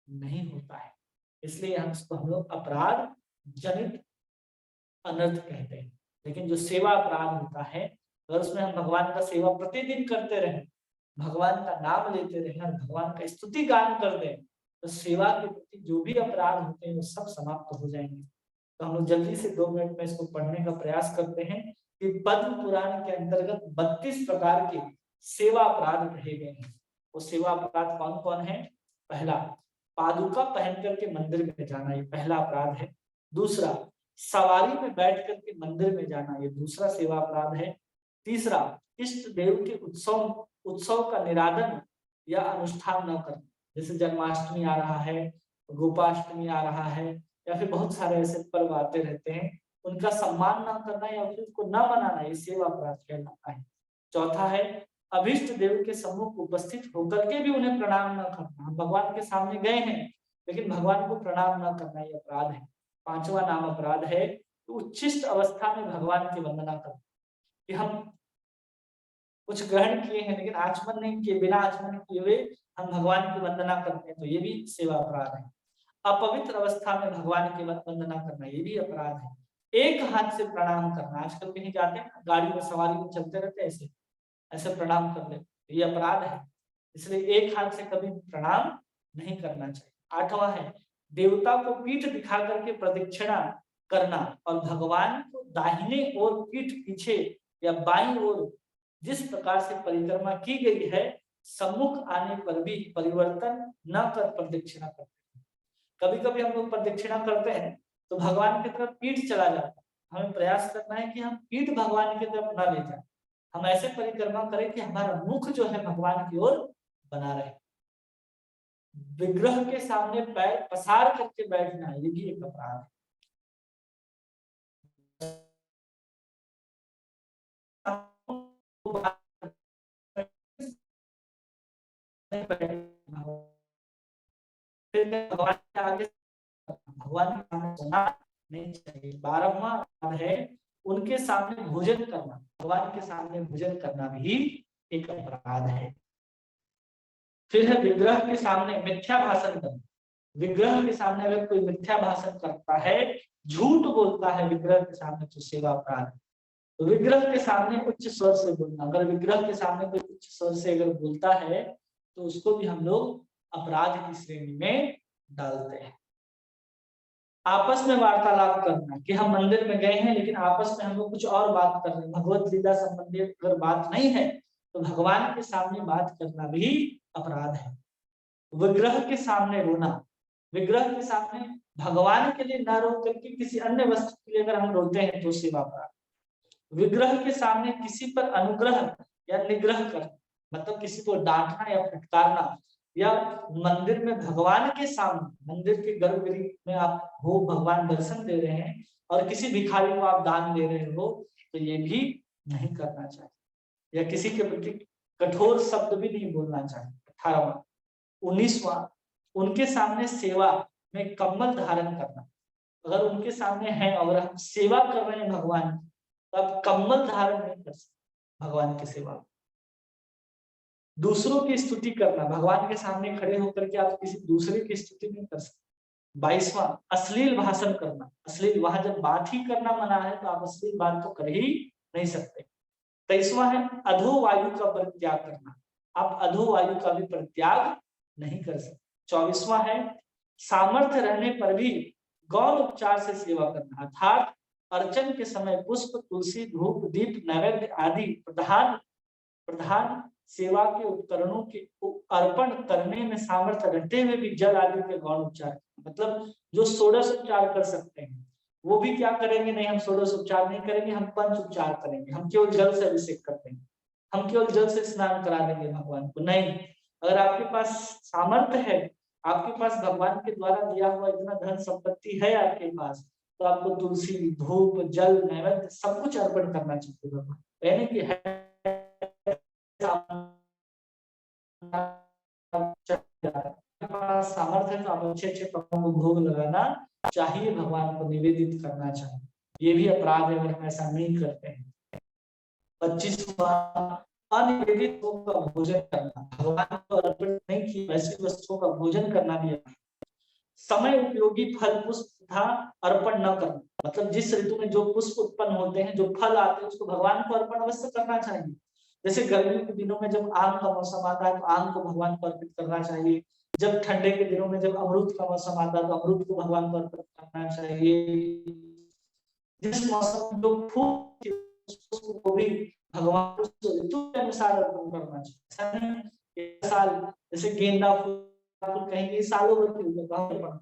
नहीं होता है। इसलिए हम लोग अपराध जनित अनर्थ कहते हैं। लेकिन जो सेवा अपराध होता है, अगर उसमें हम भगवान का सेवा प्रतिदिन करते रहे, भगवान का नाम लेते रहे और भगवान का स्तुति गान कर दें तो सेवा के प्रति जो भी अपराध होते हैं वो सब समाप्त हो जाएंगे। तो हम लोग जल्दी से 2 मिनट में इसको पढ़ने का प्रयास करते हैं। कि पद्म पुराण के अंतर्गत 32 प्रकार के सेवा अपराध कहे गए हैं। वो सेवा अपराध कौन कौन है? पहला, पादुका पहन करके मंदिर में जाना, ये पहला अपराध है। दूसरा, सवारी में बैठ करके मंदिर में जाना, ये दूसरा सेवा अपराध है। तीसरा, इष्ट देव के उत्सव का निरादन या अनुष्ठान न करना, जैसे जन्माष्टमी आ रहा है, गोपाष्टमी आ रहा है, या फिर बहुत सारे ऐसे पर्व आते रहते हैं, उनका सम्मान न करना या फिर उसको न मनाना, ये सेवा अपराध कहलाता है। चौथा है, अभिष्ट देव के सम्मुख उपस्थित होकर के भी उन्हें प्रणाम न करना। हम भगवान के सामने गए हैं लेकिन भगवान को प्रणाम न करना, ये अपराध है। पांचवा नाम अपराध है उच्छिष्ट अवस्था में भगवान की वंदना करना, कि हम कुछ ग्रहण किए हैं लेकिन आचमन नहीं किए, बिना आचमन किए हुए हम भगवान की वंदना करते हैं, तो ये भी सेवा अपराध है। अपवित्र अवस्था में भगवान की वंदना करना, ये भी अपराध है। एक हाथ से प्रणाम करना, आजकल कहीं जाते हैं गाड़ी में सवारी में चलते रहते हैं, ऐसे ऐसे प्रणाम कर ले, ये अपराध है। इसलिए एक हाथ से कभी प्रणाम नहीं करना चाहिए। आठवां है, देवता को पीठ दिखा करके प्रदक्षिणा करना, और भगवान को दाहिने ओर पीठ पीछे या बाईं ओर जिस प्रकार से परिक्रमा की गई है, सम्मुख आने पर भी परिवर्तन न कर प्रदक्षिणा करते हैं। कभी कभी हम लोग प्रदक्षिणा करते हैं तो भगवान की तरफ पीठ चला जाता है, हमें प्रयास करना है कि हम पीठ भगवान की तरफ न ले जाए, हम ऐसे परिक्रमा करें कि हमारा मुख जो है भगवान की ओर बना रहे। विग्रह के सामने पैर पसार करके बैठना, ये भी एक अपराध है। भगवान के आगे, भगवान के सामने सोना नहीं चाहिए। 12वां है उनके सामने भोजन करना, भगवान के सामने भोजन करना भी एक अपराध है। फिर है विग्रह के सामने मिथ्या भाषण करना, विग्रह के सामने अगर कोई मिथ्या भाषण करता है, झूठ बोलता है विग्रह के सामने, तो सेवा अपराध है। तो विग्रह के सामने उच्च स्वर से बोलना, अगर विग्रह के सामने कोई उच्च स्वर से अगर बोलता है तो उसको भी हम लोग अपराध की श्रेणी में डालते हैं। आपस में वार्तालाप करना, कि हम मंदिर में गए हैं लेकिन आपस में हम लोग कुछ और बात कर रहे हैं, भगवत लीला संबंधी अगर बात नहीं है तो भगवान के सामने बात करना भी अपराध है। विग्रह के सामने रोना, विग्रह के सामने भगवान के लिए न रो करके किसी अन्य वस्तु के लिए अगर हम रोते हैं तो सेवा अपराध। विग्रह के सामने किसी पर अनुग्रह या निग्रह करना, मतलब किसी को डांटना या फटकारना, या मंदिर में भगवान के सामने, मंदिर के गर्भगृह में आप हो, भगवान दर्शन दे रहे हैं और किसी भिखारी को आप दान दे रहे हो, तो ये भी नहीं करना चाहिए। या किसी के प्रति कठोर शब्द भी नहीं बोलना चाहिए। 18वां। 19वां, उनके सामने सेवा में कम्बल धारण करना, अगर उनके सामने है और हम सेवा कर रहे हैं भगवान की, तो आप कम्बल धारण नहीं कर सकते भगवान की सेवा। दूसरों की स्तुति करना, भगवान के सामने खड़े होकर के आप किसी दूसरे की स्तुति नहीं कर सकते। 22वां, अश्लील भाषण करना, अश्लील, वहां जब बात ही करना मना है तो आप अश्लील बात तो कर ही नहीं सकते। 23वां है अधो वायु का परित्याग करना, आप अधो वायु का भी परित्याग नहीं कर सकते। 24वां है सामर्थ्य रहने पर भी गौण उपचार से सेवा करना, अर्थात अर्चन के समय पुष्प, तुलसी, धूप, दीप, नैवेद्य आदि प्रधान सेवा के उपकरणों के अर्पण करने में सामर्थ्य रहते हुए भी जल आदि के गौण उपचार, मतलब जो षोडश उपचार कर सकते हैं वो भी क्या करेंगे, नहीं हम षोडश उपचार नहीं करेंगे, हम पंच उपचार करेंगे, हम केवल जल से अभिषेक करते हैं, हम केवल जल से स्नान करा देंगे भगवान को। नहीं, अगर आपके पास सामर्थ्य है, आपके पास भगवान के द्वारा दिया हुआ इतना धन संपत्ति है आपके पास, तो आपको तुलसी, धूप, जल, नैवेद्य सब कुछ अर्पण करना चाहिए भगवान, यानी कि है सामर्थ्य है तो आप अच्छे अच्छे पकवान को भोग लगाना चाहिए, भगवान को निवेदित करना चाहिए। ये भी अपराध है अगर हम ऐसा नहीं करते हैं। 25वां, अनिवेदित का भोजन करना, भगवान को अर्पण नहीं की वैसी वस्तुओं का भोजन करना भी है। समय उपयोगी फल पुष्प तथा अर्पण न करना, मतलब जिस ऋतु में जो पुष्प उत्पन्न होते हैं, जो फल आते हैं, उसको भगवान को अर्पण अवश्य करना चाहिए। जैसे गर्मियों के दिनों में जब आम का मौसम आता है तो आम को भगवान को अर्पित करना चाहिए, जब ठंडे के दिनों में जब अमरूद का मौसम आता है तो अमरूद को भगवान को अर्पित करना चाहिए। जिस मौसम में जो फूल को भी भगवान को ऋतु के अनुसार अर्पण करना चाहिए। एक साल जैसे गेंदा फूल कहेंगे सालों भर के,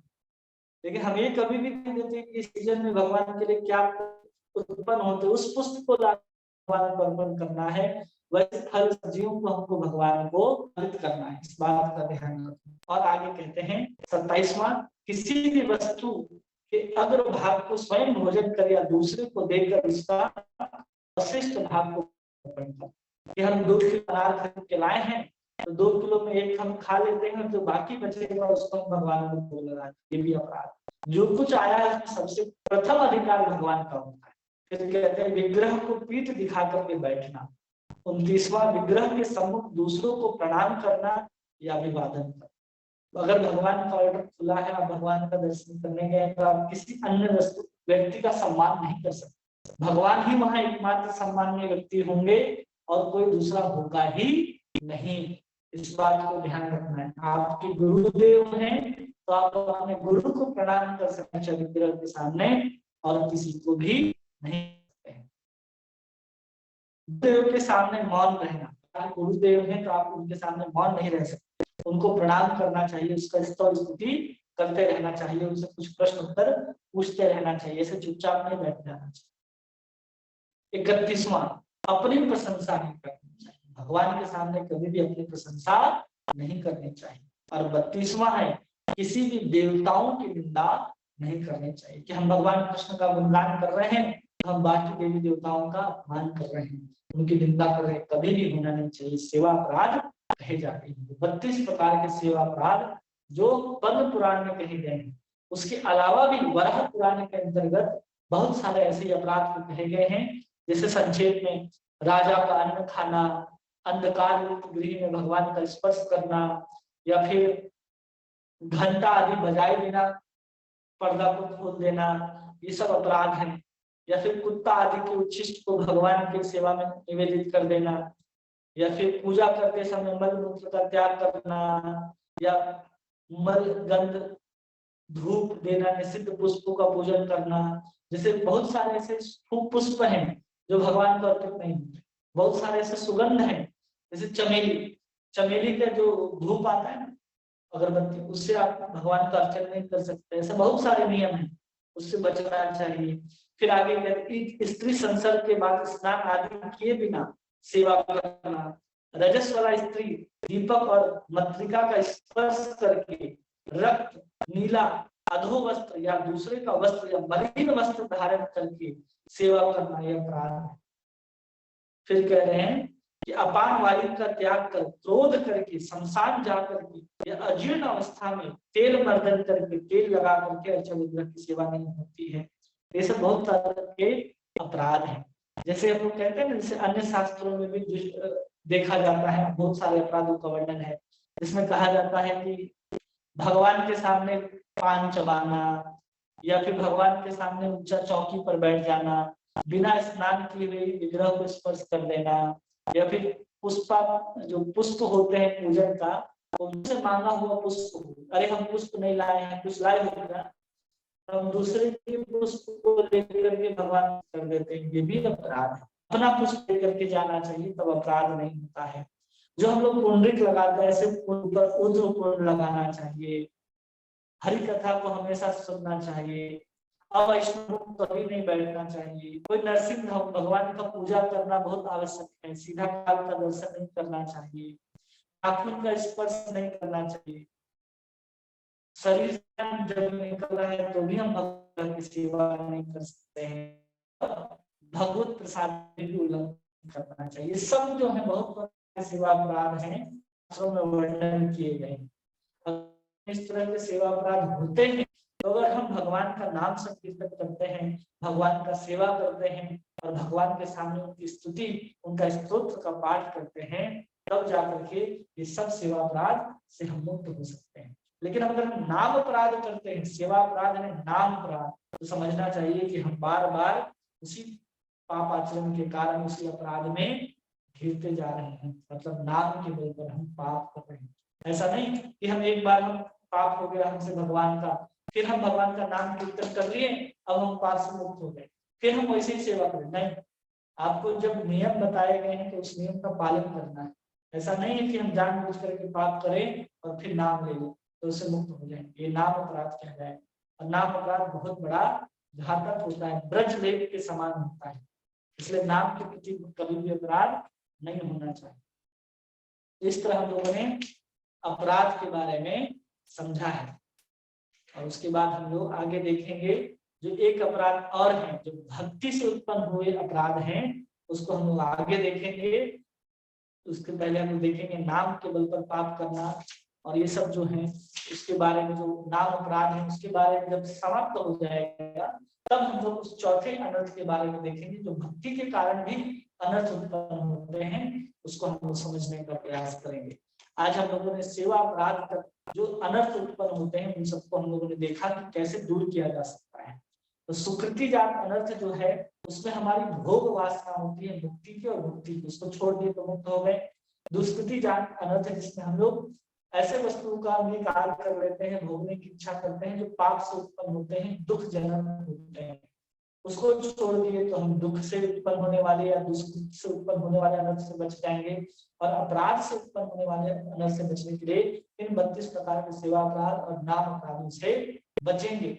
लेकिन हम ये कभी भी नहीं देते कि सीजन में भगवान के लिए क्या उत्पन्न होते उस पुष्प को भगवान को अर्पण करना है, वैसे फल सब्जियों को हमको भगवान को अर्पित करना है, इस बात का ध्यान रखना। और आगे कहते हैं 27वां, किसी भी वस्तु के अग्र भाग को स्वयं भोजन कर या दूसरे को देकर उसका अवशिष्ट भाग को अर्पण कर। कि हम 2 किलो अनार खरीद के लाए हैं तो 2 किलो में एक हम खा लेते हैं, जो बाकी बचेगा उसको हम भगवान को भोग लगाते हैं, ये भी अपराध। जो कुछ आया है सबसे प्रथम अधिकार भगवान का होता है। फिर कहते हैं विग्रह को पीठ दिखा करके बैठना। 29वां, विग्रह के सम्मुख दूसरों को प्रणाम करना या अभिवादन करना। अगर भगवान का ऑर्डर खुला है, आप भगवान का दर्शन करने गए तो आप किसी अन्य वस्तु व्यक्ति का सम्मान नहीं कर सकते। भगवान ही वहां एकमात्र सम्मानीय व्यक्ति होंगे और कोई दूसरा होगा ही नहीं, इस बात को ध्यान रखना है। आपके गुरुदेव हैं तो आप अपने गुरु को प्रणाम कर सकते हैं विग्रह के सामने, और किसी को भी नहीं सकते हैं। गुरुदेव के सामने मौन रहना, गुरुदेव हैं तो आप उनके सामने मौन नहीं रह सकते, उनको प्रणाम करना चाहिए, उसका स्तव स्तुति करते रहना चाहिए, उनसे कुछ प्रश्न उत्तर पूछते रहना चाहिए, ऐसे चुपचाप नहीं बैठ जाना चाहिए। 31वां, अपनी प्रशंसा नहीं करनी चाहिए, भगवान के सामने कभी भी अपनी प्रशंसा नहीं करनी चाहिए। और 32वां है, किसी भी देवताओं की निंदा नहीं करनी चाहिए, कि हम भगवान कृष्ण का गुणगान कर रहे हैं तो हम बाकी देवी देवताओं का अपमान कर रहे हैं, उनकी निंदा कर रहे हैं, कभी भी होना नहीं चाहिए, सेवा अपराध कहे जाते हैं। 32 प्रकार के सेवा अपराध जो पद्म पुराण में कहे गए हैं, उसके अलावा भी वराह पुराण के अंतर्गत बहुत सारे ऐसे अपराध कहे गए हैं। जैसे संक्षेप में राजा का अन्न खाना, अंधकार गृह में भगवान का स्पर्श करना, या फिर घंटा आदि बजाए बिना पर्दा को खोल देना, ये सब अपराध हैं। या फिर कुत्ता आदि के उच्छिष्ट को भगवान की सेवा में निवेदित कर देना, या फिर पूजा करते समय मल मूत्र का त्याग करना, या मल गंध धूप देना, निषिद्ध पुष्पों का पूजन करना। जैसे बहुत सारे ऐसे पुष्प हैं जो भगवान को अर्पित नहीं होते, बहुत सारे ऐसे सुगंध हैं, जैसे चमेली, चमेली का जो धूप आता है ना अगरबत्ती, उससे आप भगवान का अर्चन नहीं कर सकते। ऐसे बहुत सारे नियम हैं, उससे बचना चाहिए। फिर आगे कहते स्त्री संसर्ग के बाद स्नान आदि किए बिना सेवा करना। रजस वाला स्त्री दीपक और मत्रिका का स्पर्श करके रक्त, नीला अधो वस्त्र या दूसरे का वस्त्र या मलिन वस्त्र धारण करके सेवा करना यह अपराध है। फिर कह रहे हैं कि अपान वायु का त्याग कर क्रोध करके शमशान जा करके या अजीर्ण अवस्था में तेल मर्दन करके, तेल लगा करके अर्चा विग्रह की सेवा नहीं होती है। ये सब बहुत तरह के अपराध हैं। जैसे हम लोग कहते हैं ना, जैसे अन्य शास्त्रों में भी देखा जाता है, बहुत सारे अपराधों का वर्णन है, जिसमें कहा जाता है कि भगवान के सामने पान चबाना, या फिर भगवान के सामने ऊंचा चौकी पर बैठ जाना, बिना स्नान किए हुए विग्रह को स्पर्श कर देना, या फिर जो पुष्प होते हैं पूजन का, उनसे मांगा हुआ पुष्प, अरे हम पुष्प नहीं लाए हैं, कुछ लाए हो क्या, हम दूसरे के पुष्प को लेकर के भगवान कर देते हैं, ये भी अपराध है। अपना पुष्प लेकर के जाना चाहिए, तब अपराध नहीं होता है। जो हम लोग पुंडरिक लगाते हैं, ऐसे ऊपर उद्र पुंड लगाना चाहिए, हरि कथा को हमेशा सुनना चाहिए, अवैष्णव कभी नहीं बैठना चाहिए, कोई नरसिंह भगवान का पूजा करना बहुत आवश्यक है, सीधा काल का दर्शन नहीं करना चाहिए, नाखून का स्पर्श नहीं करना चाहिए, शरीर जब निकल रहा है तो भी हम भगवान की सेवा नहीं कर सकते हैं, भगवत प्रसाद भी उल्लंघन करना चाहिए। सब जो है बहुत सेवा अपराध है, में वर्णन किए गए। इस तरह के सेवा अपराध होते हैं, तो अगर हम भगवान का नाम संकीर्तन करते हैं, भगवान का सेवा करते हैं और भगवान के सामने उनकी स्तुति, उनका स्तोत्र का पाठ करते हैं, तब जाकर के ये सब सेवा अपराध से हम मुक्त हो सकते हैं। लेकिन अगर हम नाम अपराध करते हैं, सेवा अपराध है नाम अपराध, तो समझना चाहिए कि हम बार बार उसी पाप आचरण के कारण उसी अपराध में घिरते जा रहे हैं, मतलब नाम के बल पर हम पाप कर रहे हैं। ऐसा नहीं कि हम एक बार हम पाप हो गया हमसे भगवान का, फिर हम भगवान का नाम कीर्तन कर लिए, अब हम पाप से मुक्त हो गए, फिर हम वैसे ही सेवा करें, नहीं। आपको जब नियम बताए गए हैं तो उस नियम का पालन करना है। ऐसा नहीं है कि हम जानबूझ करके पाप करें और फिर नाम ले लें तो उससे मुक्त हो जाएंगे, ये नाम अपराध कहलाए। और नाम अपराध बहुत बड़ा घातक होता है, ब्रजलेप के समान होता है, इसलिए नाम के प्रति कभी भी अपराध नहीं होना चाहिए। इस तरह हम लोगों ने अपराध के बारे में समझा है। और उसके बाद हम लोग आगे देखेंगे जो एक अपराध और है, जो भक्ति से उत्पन्न हुए अपराध हैं, उसको हम लोग आगे देखेंगे। उसके पहले हम लोग देखेंगे नाम के बल पर पाप करना और ये सब जो है उसके बारे में, जो नाम अपराध है उसके बारे में जब समाप्त हो जाएगा तब हम लोग उस चौथे अनर्थ के बारे में देखेंगे जो भक्ति के कारण भी अनर्थ उत्पन्न होते हैं, उसको हम लोग समझने का प्रयास करेंगे। आज हम लोगों ने सेवा अपराध तक जो अनर्थ उत्पन्न होते हैं उन सबको हम लोगों ने देखा कि कैसे दूर किया जा सकता है। तो सुकृति जात अनर्थ जो है उसमें हमारी भोग वासना होती है मुक्ति की, और मुक्ति की उसको छोड़ दिए तो मुक्त हो गए। दुष्कृति जात अनर्थ जिसमें हम लोग ऐसे वस्तुओं का अंगीकार कर लेते हैं, भोगने की इच्छा करते हैं जो पाप से उत्पन्न होते हैं, दुख जनक होते हैं, उसको छोड़ दिए तो हम दुख से उत्पन्न होने वाले या दुष्कृति से उत्पन्न होने वाले अनर्थ से बच जाएंगे। और अपराध से उत्पन्न होने वाले अनर्थ से बचने के लिए इन 32 प्रकार के सेवा अपराध और नाम अपराधों से बचेंगे,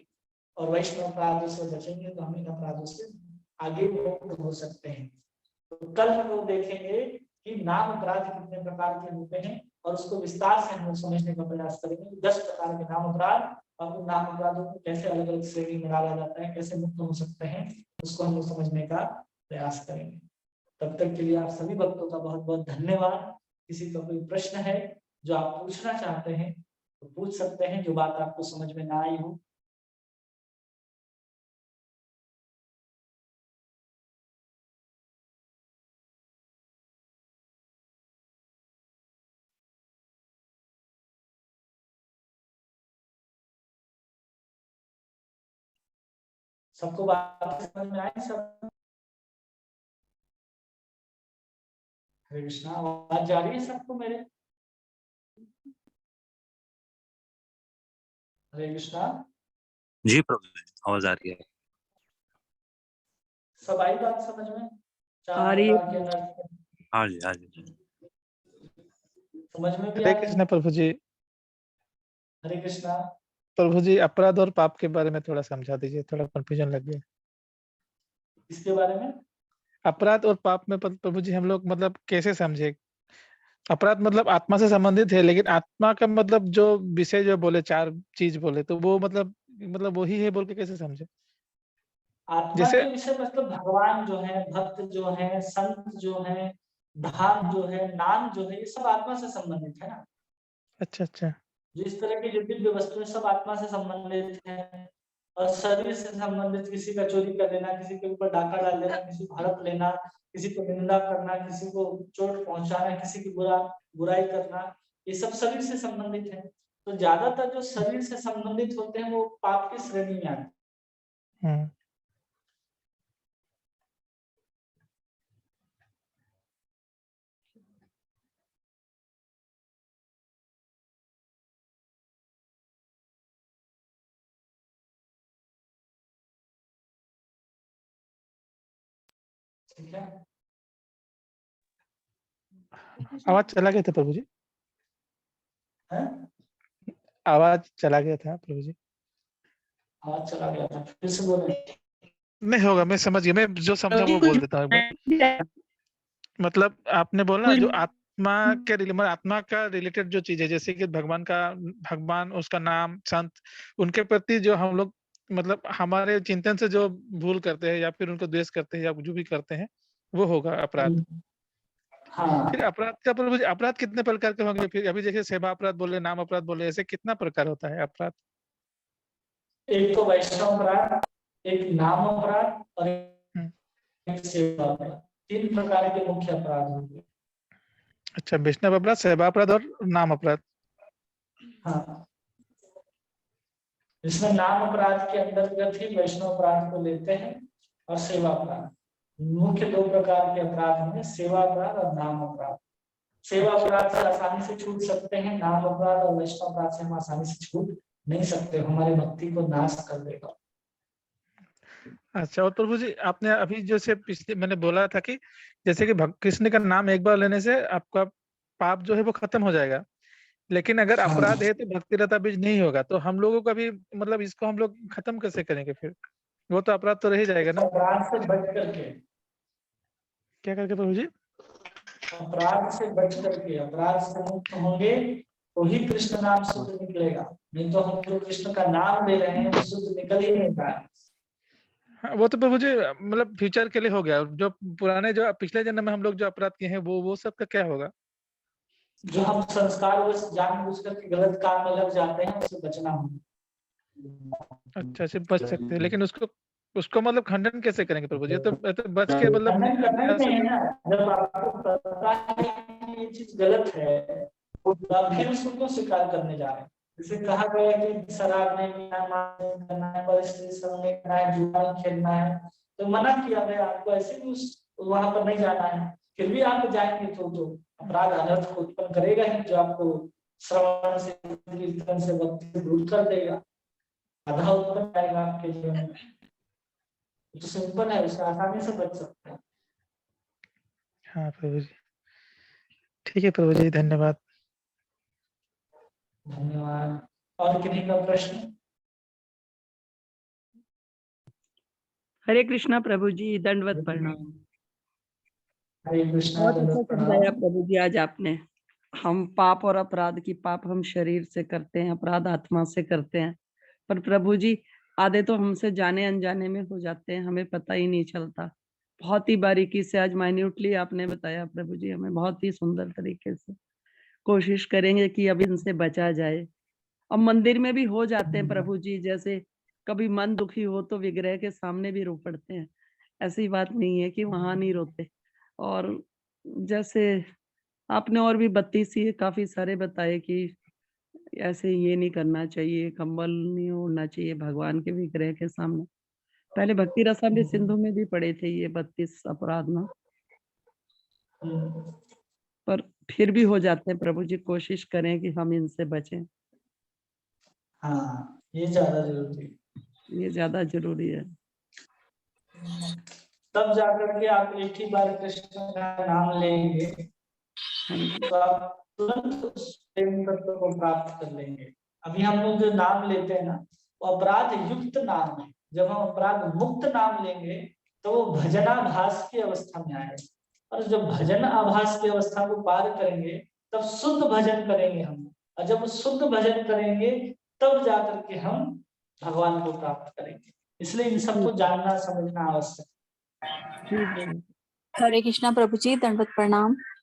और वैष्णव अपराधों से बचेंगे तो हम इन अपराधों से आगे मुक्त हो सकते हैं। तो कल हम लोग देखेंगे कि नाम अपराध कितने प्रकार के होते हैं और उसको विस्तार से हम लोग समझने का प्रयास करेंगे। 10 प्रकार के नाम अपराध और उन नाम अपराधों को कैसे अलग अलग श्रेणी में डाला जाता है, कैसे मुक्त हो सकते हैं, उसको हम लोग समझने का प्रयास करेंगे। तब तक के लिए आप सभी भक्तों का बहुत बहुत धन्यवाद। किसी का कोई प्रश्न है जो आप पूछना चाहते हैं तो पूछ सकते हैं, जो बात आपको समझ में ना आई हो। सबको बात समझ में आई सब? हरे कृष्णा, आवाज जा रही है सबको मेरे? हरे कृष्णा। जी प्रभु, आवाज आ रही है। सब आई बात समझ में? आ रही है। हाँ जी, हाँ जी। समझ में भी हरे आ कृष्णा प्रभु जी। हरे कृष्णा। प्रभु जी, अपराध और पाप के बारे में थोड़ा समझा दीजिए, थोड़ा कंफ्यूजन लग गया। इसके बारे में अपराध और पाप में प्रभु जी हम लोग मतलब कैसे समझे? अपराध मतलब आत्मा से संबंधित है, लेकिन आत्मा का मतलब जो विषय जो बोले, 4 चीज बोले, तो वो मतलब वही है बोल के कैसे समझे? आत्मा जैसे के विषय मतलब भगवान जो है, भक्त जो है, संत जो है, धाम जो है, नाम जो है, ये सब आत्मा से संबंधित है ना। अच्छा अच्छा। जो इस तरह की जो दिव्य वस्तुएं सब आत्मा से संबंधित है। और शरीर से संबंधित किसी का चोरी कर लेना, किसी के ऊपर डाका डाल देना, किसी को हड़प लेना, किसी को निंदा करना, किसी को चोट पहुंचाना, किसी की बुराई करना, ये सब शरीर से संबंधित है। तो ज्यादातर जो शरीर से संबंधित होते हैं वो पाप की श्रेणी में आते हैं। ठीक है, आवाज चला गया था प्रभु जी। है? आवाज चला गया था प्रभु जी। आवाज चला गया था, फिर से बोले। नहीं होगा, मैं समझ गया, मैं जो समझा वो बोल देता हूँ। मतलब आपने बोला जो आत्मा के आत्मा का रिलेटेड जो चीज है, जैसे कि भगवान, उसका नाम, संत, उनके प्रति जो हम लोग मतलब हमारे चिंतन से जो भूल करते हैं या फिर उनको द्वेष करते हैं या जो भी करते हैं, वो होगा अपराध। हाँ, फिर अपराध का प्रभु जी, अपराध कितने प्रकार के होंगे? फिर अभी जैसे सेवा अपराध बोले, नाम अपराध बोले, ऐसे कितना प्रकार होता है अपराध? एक तो वैष्णव अपराध, एक नाम अपराध और एक सेवा अपराध, 3 प्रकार के मुख्य अपराध होंगे। अच्छा, वैष्णव अपराध, सेवा अपराध और नाम अपराध। हाँ, इसमें नाम अपराध के अंतर्गत ही वैष्णव अपराध को लेते हैं और सेवा अपराध। मुख्य 2 प्रकार के अपराध हैं, सेवा अपराध और नाम अपराध। सेवा अपराध से आसानी से छूट सकते हैं, नाम अपराध और वैष्णव अपराध से हम आसानी से छूट नहीं सकते, हमारी भक्ति को नाश कर देगा। अच्छा, और प्रभु जी आपने अभी जैसे पिछले मैंने बोला था कि जैसे कि कृष्ण का नाम एक बार लेने से आपका पाप जो है वो खत्म हो जाएगा, लेकिन अगर हाँ, अपराध है तो भक्ति रता बीज नहीं होगा। तो हम लोगों का भी मतलब इसको हम लोग खत्म कैसे करेंगे फिर? वो तो अपराध तो रह ही जाएगा ना। अपराध से बच करके, क्या करके प्रभु जी? अपराध से बच करके, अपराध से मुक्त होंगे तो ही कृष्ण नाम शुद्ध निकलेगा। नहीं तो हम जो कृष्ण का नाम ले रहे हैं वो शुद्ध निकल ही नहीं रहा है। हाँ, वो तो प्रभु जी मतलब फ्यूचर के लिए हो गया। जो पुराने जो पिछले जन्म में हम लोग जो अपराध किए हैं वो सब का क्या होगा? जो हम संस्कार बस जानबूझ करके गलत काम में लग जाते हैं, उससे बचना होगा। अच्छा, सिर्फ बच सकते हैं, लेकिन उसको उसको मतलब खंडन कैसे करेंगे प्रभु जी? ये तो बच के मतलब खंडन करना ही ऐसे नहीं है ना। जब आपको पता है कि ये चीज गलत है तो आप फिर उसको स्वीकार करने जा रहे हैं। जैसे कहा गया कि शराब नहीं पीना, मांस नहीं करना है, परिस्थिति संग नहीं करना है, जुआ नहीं खेलना है, तो मना किया गया आपको, ऐसे भी उस वहां पर नहीं जाना है, फिर भी आप जाएंगे तो अपराध अनर्थ को उत्पन्न करेगा ही, जो आपको श्रवण से, कीर्तन से, भक्ति से दूर कर देगा, बाधा उत्पन्न आएगा आपके जीवन में। तो सिंपल है, उससे आसानी से बच सकते हैं। हाँ प्रभु जी, ठीक है प्रभु जी, धन्यवाद। धन्यवाद। और किन्हीं का प्रश्न? हरे कृष्णा प्रभु जी, दंडवत प्रणाम। हरे कृष्णा, बहुत अच्छा दंडवत समझाया प्रणाम। प्रभु जी आज आपने। हम पाप और अपराध की, पाप हम शरीर से करते हैं, अपराध आत्मा से करते हैं, पर प्रभु जी आधे तो हमसे जाने अनजाने में हो जाते हैं, हमें पता ही नहीं चलता। बहुत ही बारीकी से आज माइन्यूटली आपने बताया प्रभु जी, हमें बहुत ही सुंदर तरीके से। कोशिश करेंगे कि अब इनसे बचा जाए। अब मंदिर में भी हो जाते हैं प्रभु जी, जैसे कभी मन दुखी हो तो विग्रह के सामने भी रो पड़ते हैं, ऐसी बात नहीं है कि वहां नहीं रोते। और जैसे आपने और भी 32 ही काफी सारे बताए कि ऐसे ये नहीं करना चाहिए, कंबल नहीं ओढ़ना चाहिए भगवान के विग्रह के सामने। पहले भक्ति रसामृत सिंधु में भी पढ़े थे ये 32 अपराध ना, पर फिर भी हो जाते हैं प्रभु जी। कोशिश करें कि हम इनसे बचें, हाँ, ये ज्यादा जरूरी है। ये ज्यादा जरूरी है। तब जाकर के आप एक ही बार कृष्ण का नाम लेंगे हाँ जी, तो आप तुरंत उस प्रेम तत्व को प्राप्त कर लेंगे। अभी हम लोग जो नाम लेते हैं ना, वो अपराध युक्त नाम है। जब हम अपराध मुक्त नाम लेंगे तो वो भजनाभास की अवस्था में आएगा, और जब भजन आभास की अवस्था को पार करेंगे तब शुद्ध भजन करेंगे हम। और जब शुद्ध भजन करेंगे तब जाकर के हम भगवान को प्राप्त करेंगे। इसलिए इन सबको जानना समझना आवश्यक ठीक है। हरे कृष्णा प्रभु जी, दंडवत प्रणाम। है।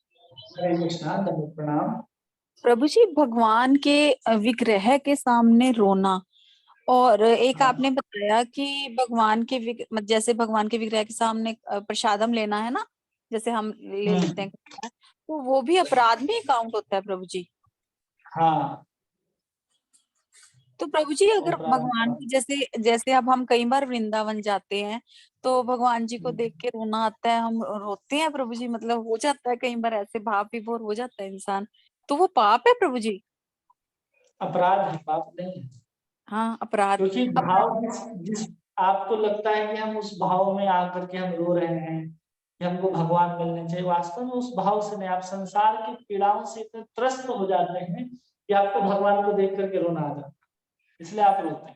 हरे कृष्णा, दंडवत प्रणाम। प्रभु जी, भगवान के विग्रह के सामने रोना, और एक हाँ। आपने बताया कि भगवान के जैसे भगवान के विग्रह के सामने प्रसादम लेना है ना, जैसे हम ले लेते हैं, तो वो भी अपराध में काउंट होता है प्रभु जी? हाँ, तो प्रभु जी अगर भगवान अपराध। की जैसे जैसे अब हम कई बार वृंदावन जाते हैं तो भगवान जी को देख के रोना आता है, हम रोते हैं प्रभु जी, मतलब हो जाता है कई बार ऐसे भाव विभोर हो जाता है इंसान, तो वो पाप है प्रभु जी? अपराध है, पाप नहीं है। हाँ, अपराध। क्योंकि अब भाव जिस आपको लगता है कि हम उस भाव में आकर के हम रो रहे हैं कि हमको भगवान मिलने चाहिए, वास्तव में उस भाव से नहीं, आप संसार की पीड़ाओं से इतने त्रस्त हो जाते हैं कि आपको भगवान को देख करके रोना आ जाता है, इसलिए आप रोते हैं।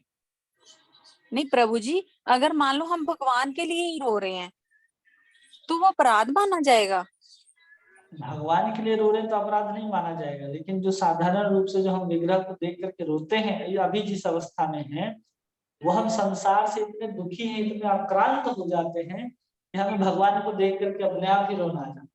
नहीं प्रभु जी, अगर मान लो हम भगवान के लिए ही रो रहे हैं तो वो अपराध माना जाएगा? भगवान के लिए रो रहे हैं तो अपराध नहीं माना जाएगा, लेकिन जो साधारण रूप से जो हम विग्रह को देख करके रोते हैं, अभी जिस अवस्था में है, वो हम संसार से इतने दुखी हैं, इतने आक्रांत हो जाते हैं कि हमें भगवान को देख करके अपने आप ही रोना आ जाता है।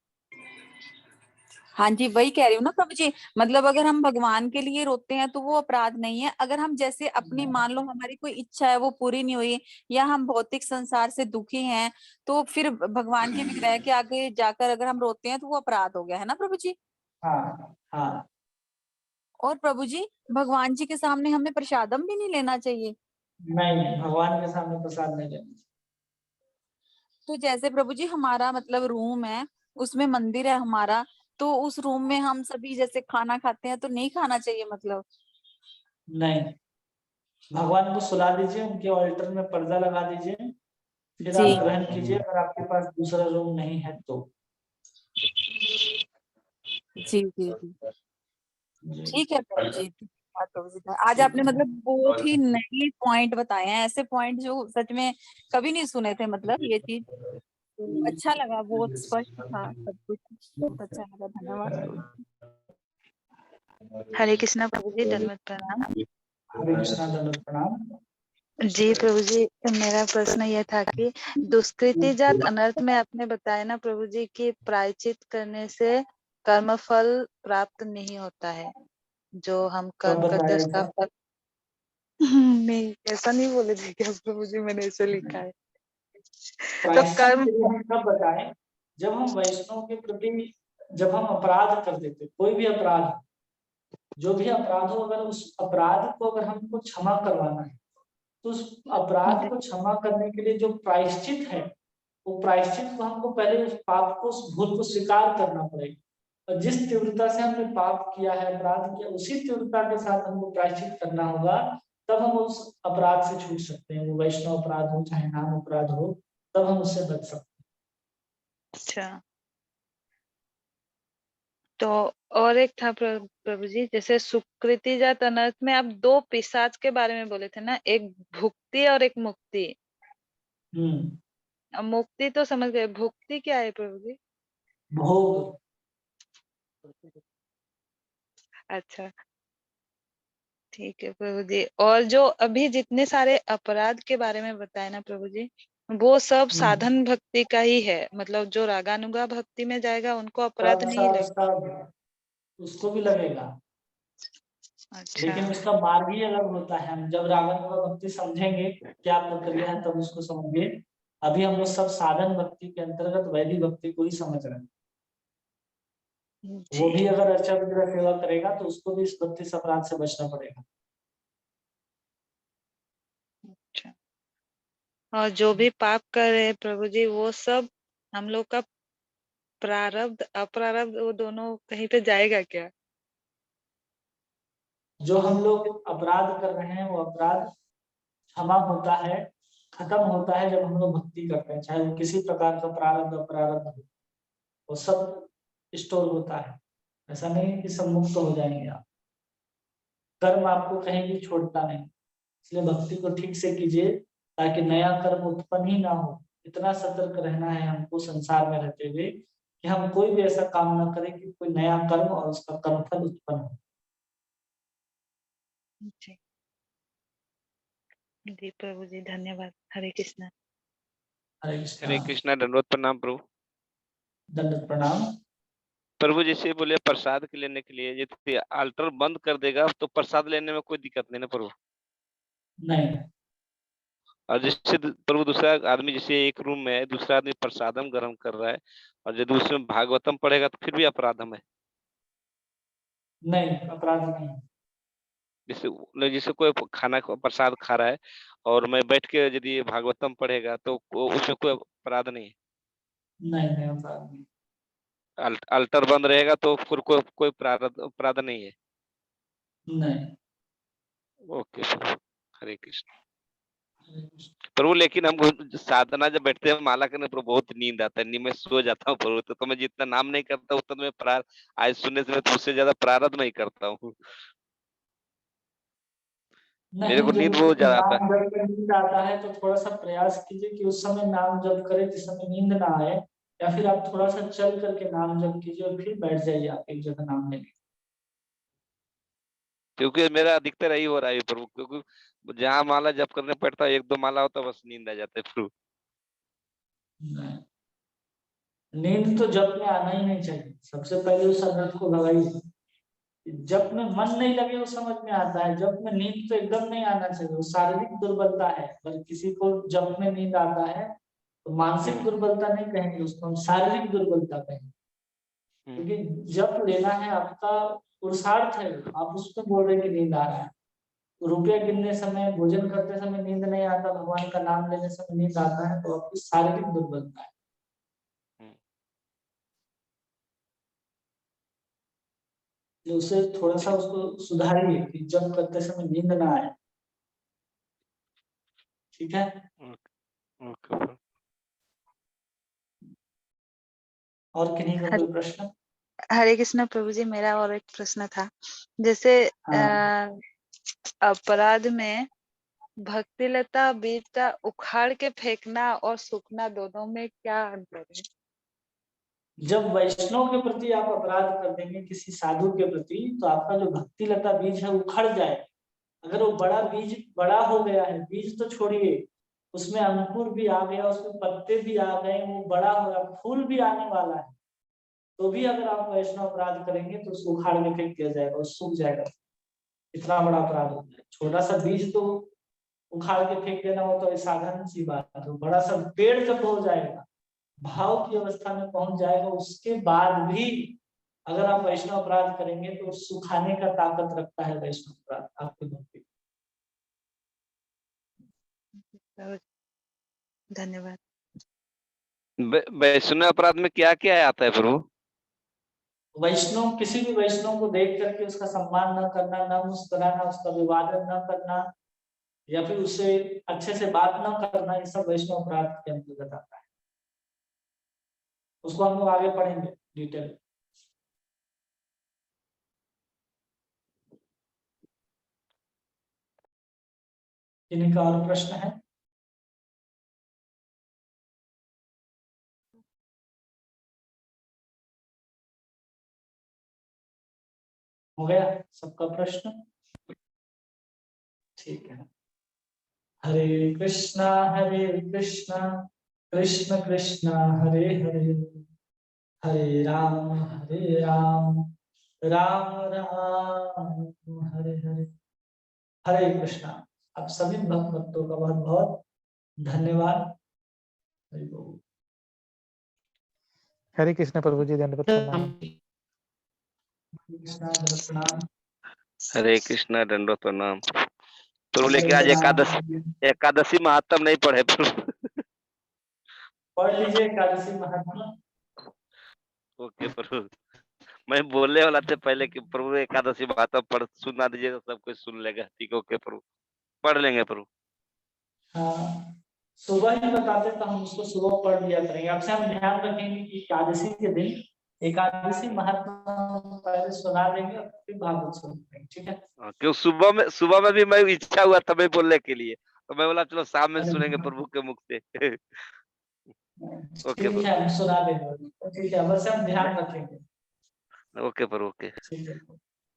हाँ जी, वही कह रही हूँ ना प्रभु जी, मतलब अगर हम भगवान के लिए रोते हैं तो वो अपराध नहीं है। अगर हम जैसे अपनी मान लो हमारी कोई इच्छा है वो पूरी नहीं हुई, या हम भौतिक संसार से दुखी हैं, तो फिर भगवान के विग्रह के आगे जाकर अगर हम रोते हैं तो वो अपराध हो गया है ना प्रभु जी? हाँ, हाँ। और प्रभु जी भगवान जी के सामने हमें प्रसादम भी नहीं लेना चाहिए? नहीं, भगवान के सामने प्रसाद नहीं लेना। तो जैसे प्रभु जी हमारा मतलब रूम है, उसमें मंदिर है हमारा, तो उस रूम में हम सभी जैसे खाना खाते हैं तो नहीं खाना चाहिए मतलब? नहीं, भगवान को सुला दीजिए, उनके ऑल्टर में पर्दा लगा दीजिए, फिर जी आप ग्रहण कीजिए, अगर आपके पास दूसरा रूम नहीं है तो। जी जी जी जी। ठीक है प्रभु जी। धन्यवाद प्रभु जी। आज आपने मतलब बहुत ही नए पॉइंट बताए हैं, ऐसे पॉइंट जो सच में कभी नहीं सुने थे, मतलब ये चीज तो अच्छा लगा, बहुत स्पष्ट था सब कुछ, बहुत अच्छा लगा। धन्यवाद प्रभु जी। हरे कृष्णा प्रभु जी, दंडवत प्रणाम। हरे कृष्णा, दंडवत प्रणाम। जी प्रभु जी, मेरा प्रश्न यह था कि दुष्कृति जात अनर्थ में आपने बताया ना प्रभु जी कि प्रायश्चित करने से कर्मफल प्राप्त नहीं होता है, जो हम कब कर्म करते हैं बताया उसका था? फल। नहीं, ऐसा नहीं बोले थे क्या प्रभु जी? मैंने ऐसे लिखा है। तो प्रायश्चित कर्म के लिए हम कब बताएं? जब हम वैष्णव के प्रति, जब हम अपराध कर देते, कोई भी अपराध, जो भी अपराध हो, अगर उस अपराध को अगर हमको क्षमा करवाना है, तो उस अपराध को क्षमा करने के लिए जो प्रायश्चित है, वो प्रायश्चित को हमको पहले उस पाप को, उस भूल को स्वीकार करना पड़ेगा। और जिस तीव्रता से हमने पाप किया है, अपराध किया, उसी तीव्रता के साथ हमको प्रायश्चित करना होगा, तब हम उस अपराध से छूट सकते हैं। वो वैष्णव अपराध हो चाहे नाम अपराध हो, तब हम उससे बच सकते हैं। अच्छा, तो और एक था प्रभु जी, जैसे सुकृति जात अनर्थ में आप दो पिशाच के बारे में बोले थे ना, एक भुक्ति और एक मुक्ति। अब मुक्ति तो समझ गए, भुक्ति क्या है प्रभु जी? भोग। अच्छा, ठीक है प्रभु जी। और जो अभी जितने सारे अपराध के बारे में बताए ना प्रभु जी, वो सब साधन भक्ति का ही है, मतलब जो रागानुगा भक्ति में जाएगा उनको अपराध सब नहीं सब लगेगा। सब उसको भी लगेगा, अच्छा, लेकिन उसका मार्ग ही अलग होता है। हम जब रागानुगा भक्ति समझेंगे क्या प्रक्रिया है, तब उसको समझिए। अभी हम लोग सब साधन भक्ति के अंतर्गत वैदिक भक्ति को ही समझ रहे हैं। वो जी, भी अगर अच्छा विग्रह सेवा करेगा तो उसको भी इस 32 अपराध से बचना पड़ेगा। अच्छा। और जो भी पाप कर रहे हैं प्रभु जी, वो सब हम लोग का प्रारब्ध अप्रारब्ध वो दोनों कहीं पे जाएगा क्या? जो हम लोग अपराध कर रहे हैं, वो अपराध क्षमा होता है, खत्म होता है जब हम लोग भक्ति करते हैं, चाहे वो किसी प्रकार का प्रारब्ध अपरारब्ध हो, वो सब स्टोर होता है। ऐसा नहीं है कि सब मुक्त हो जाएंगे आप। कर्म आपको कहीं भी छोड़ता नहीं, इसलिए भक्ति को ठीक से कीजिए ताकि नया कर्म उत्पन्न ही ना हो। इतना सतर्क रहना है हमको संसार में रहते हुए कि हम कोई भी ऐसा काम ना करें कि कोई नया कर्म और उसका कर्मफल उत्पन्न हो। जी, जी प्रभु जी, धन्यवाद। हरे कृष्णा। हरे हरे कृष्णा, कृष्णा, दंडवत प्रणाम प्रभु। दंडवत प्रणाम। प्रभु जैसे बोले प्रसाद के लेने के लिए, यदि अल्टर बंद कर देगा तो प्रसाद लेने में कोई दिक्कत नहीं ना प्रभु? नहीं, और जैसे प्रभु दूसरा आदमी जैसे एक रूम में है, दूसरा आदमी प्रसादम ग्रहण कर रहा है और यदि उसमें भागवतम पढ़ेगा तो फिर भी अपराधम है। नहीं अपराध नहीं। जैसे जैसे कोई खाना प्रसाद खा रहा है और मैं बैठ के यदि भागवतम पढ़ेगा तो उसमें कोई अपराध नहीं है। नहीं नहीं अपराध नहीं। अल्टर बंद रहेगा तो फिर कोई अपराध नहीं है। नहीं। ओके प्रभु, हरे कृष्ण। हरे कृष्ण। प्रभु लेकिन हम साधना जब बैठते हैं माला करने पर बहुत नींद आता है, नींद में सो जाता हूँ प्रभु। तो मैं जितना नाम नहीं करता उतना तो मैं आज सुनने से मैं तो उससे ज्यादा प्रारब्ध नहीं करता हूँ। मेरे नहीं, को जब नींद बहुत ज्यादा आता नाम जब कर नींद आता है तो थोड़ा सा प्रयास कीजिए कि उस समय नाम जप करें जिस समय नींद ना आए, या फिर आप थोड़ा सा चल करके नाम जप कीजिए और फिर बैठ जाइए आप एक जगह नाम लेने। है। क्योंकि मेरा अधिकतर यही हो रहा है प्रभु, क्योंकि जहाँ माला जप करने पड़ता है एक दो माला होता है बस नींद आ जाता है प्रभु। नहीं, नींद तो जप में आना ही नहीं चाहिए। सबसे पहले उस आदत को लगाइए। जप में मन नहीं लगे वो समझ में आता है, जप में नींद तो एकदम नहीं आना चाहिए, वो शारीरिक दुर्बलता है। अगर किसी को जप में नींद आता है तो मानसिक दुर्बलता नहीं कहेंगे उसको, हम शारीरिक दुर्बलता कहेंगे। क्योंकि जप लेना है आपका पुरुषार्थ है, आप उसको बोल रहे कि नींद आ रहा है। रुपया गिनने समय, भोजन करते समय नींद नहीं आता, भगवान का नाम लेने समय नींद आता है, तो आपकी शारीरिक दुर्बलता है। तो उसे थोड़ा सा उसको सुधारिए कि जब करते समय नींद ना आए। ठीक है। ओके। और किन्हीं का कोई प्रश्न? हरे कृष्णा प्रभु जी, मेरा और एक प्रश्न था। जैसे हाँ। अपराध में भक्ति लता बीज का उखाड़ के फेंकना और सूखना दोनों में क्या अंतर है? जब वैष्णव के प्रति आप अपराध कर देंगे किसी साधु के प्रति, तो आपका जो भक्ति लता बीज है उखड़ जाए। अगर वो बड़ा बीज बड़ा हो गया है, बीज तो छोड़िए, उसमें अंकुर भी आ गया, उसमें पत्ते भी आ गए, वो बड़ा हो रहा, फूल भी आने वाला है, तो भी अगर आप वैष्णव अपराध करेंगे तो उसको उखाड़ के फेंक दिया जाएगा, वो सूख जाएगा। इतना बड़ा अपराध होता है। छोटा सा बीज तो उखाड़ के फेंक देना हो तो साधारण सी बात है, तो बड़ा सा पेड़ जब हो जाएगा, भाव की अवस्था में पहुंच जाएगा, उसके बाद भी अगर आप वैष्णव अपराध करेंगे तो सुखाने का ताकत रखता है वैष्णव अपराध आपकी भक्ति। धन्यवाद। वैष्णव अपराध में क्या क्या आता है प्रभु? वैष्णव, किसी भी वैष्णव को देख करके उसका सम्मान न करना, न मुस्कुराना, उसका विवादन न करना, या फिर उससे अच्छे से बात न करना, ये सब वैष्णव अपराध के अंतर्गत आता है। उसको हम लोग आगे पढ़ेंगे डिटेल। किन्हीं का और प्रश्न है? हो गया सबका प्रश्न? ठीक है। हरे कृष्णा कृष्ण कृष्ण हरे हरे, हरे राम राम राम हरे हरे। हरे कृष्णा। आप सभी भक्तों का बहुत बहुत धन्यवाद। हरि बोल। हरे कृष्ण प्रभु जी, दंडवत प्रणाम। कृष्णा प्रणाम। हरे कृष्णा दंडवत प्रणाम प्रभु। लेकिन आज एकादशी महात्म नहीं पढ़े प्रभु। पढ़ लीजिए एकादशी महात्मा। ओके प्रभु, मैं बोलने वाला था पहले कि प्रभु एकादशी महात्म पढ़ सुना दीजिएगा, सब कुछ सुन लेगा। ठीक है, ओके प्रभु, पढ़ लेंगे प्रभु। हाँ, सुबह ही बताते तो हम उसको सुबह पढ़ लिया करेंगे। आपसे हम ध्यान रखेंगे कि एकादशी के दिन एकादशी महात्मा पहले सुना देंगे और फिर भागवत सुनाएंगे। ठीक है? क्यों सुबह में भी मैं इच्छा हुआ था मैं बोलने के लिए, तो मैं बोला चलो शाम में सुनेंगे प्रभु के मुख से। ओके ठीक है, हम सुना देंगे। ठीक है, बस हम ध्यान रखेंगे। ओके प्रभु, ओके। ठीक है।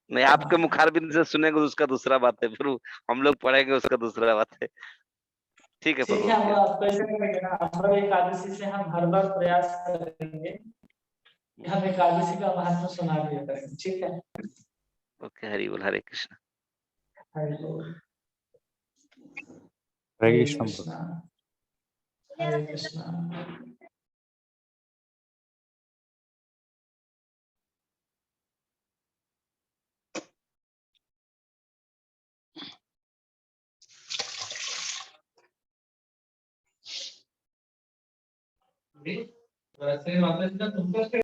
नहीं, आपके मुखारबिंद से सुनेंगे उसका दूसरा बात है प्रभु, हम लोग पढ़ेंगे उसका दूसरा बात है। ठीक है ठीक प्रभु, है, ओके। हम आपको ऐसे करेंगे ना, हर एकादशी से हम हर बार प्रयास करेंगे कि हम एकादशी का महत्व सुना दिया करेंगे। ठीक है? ओके, हरि बोल, हरे कृष्ण। हरि बोल। हरे हरे कृष्ण। कृष्णा हरे कृष्णा। वैसे वापस तुमको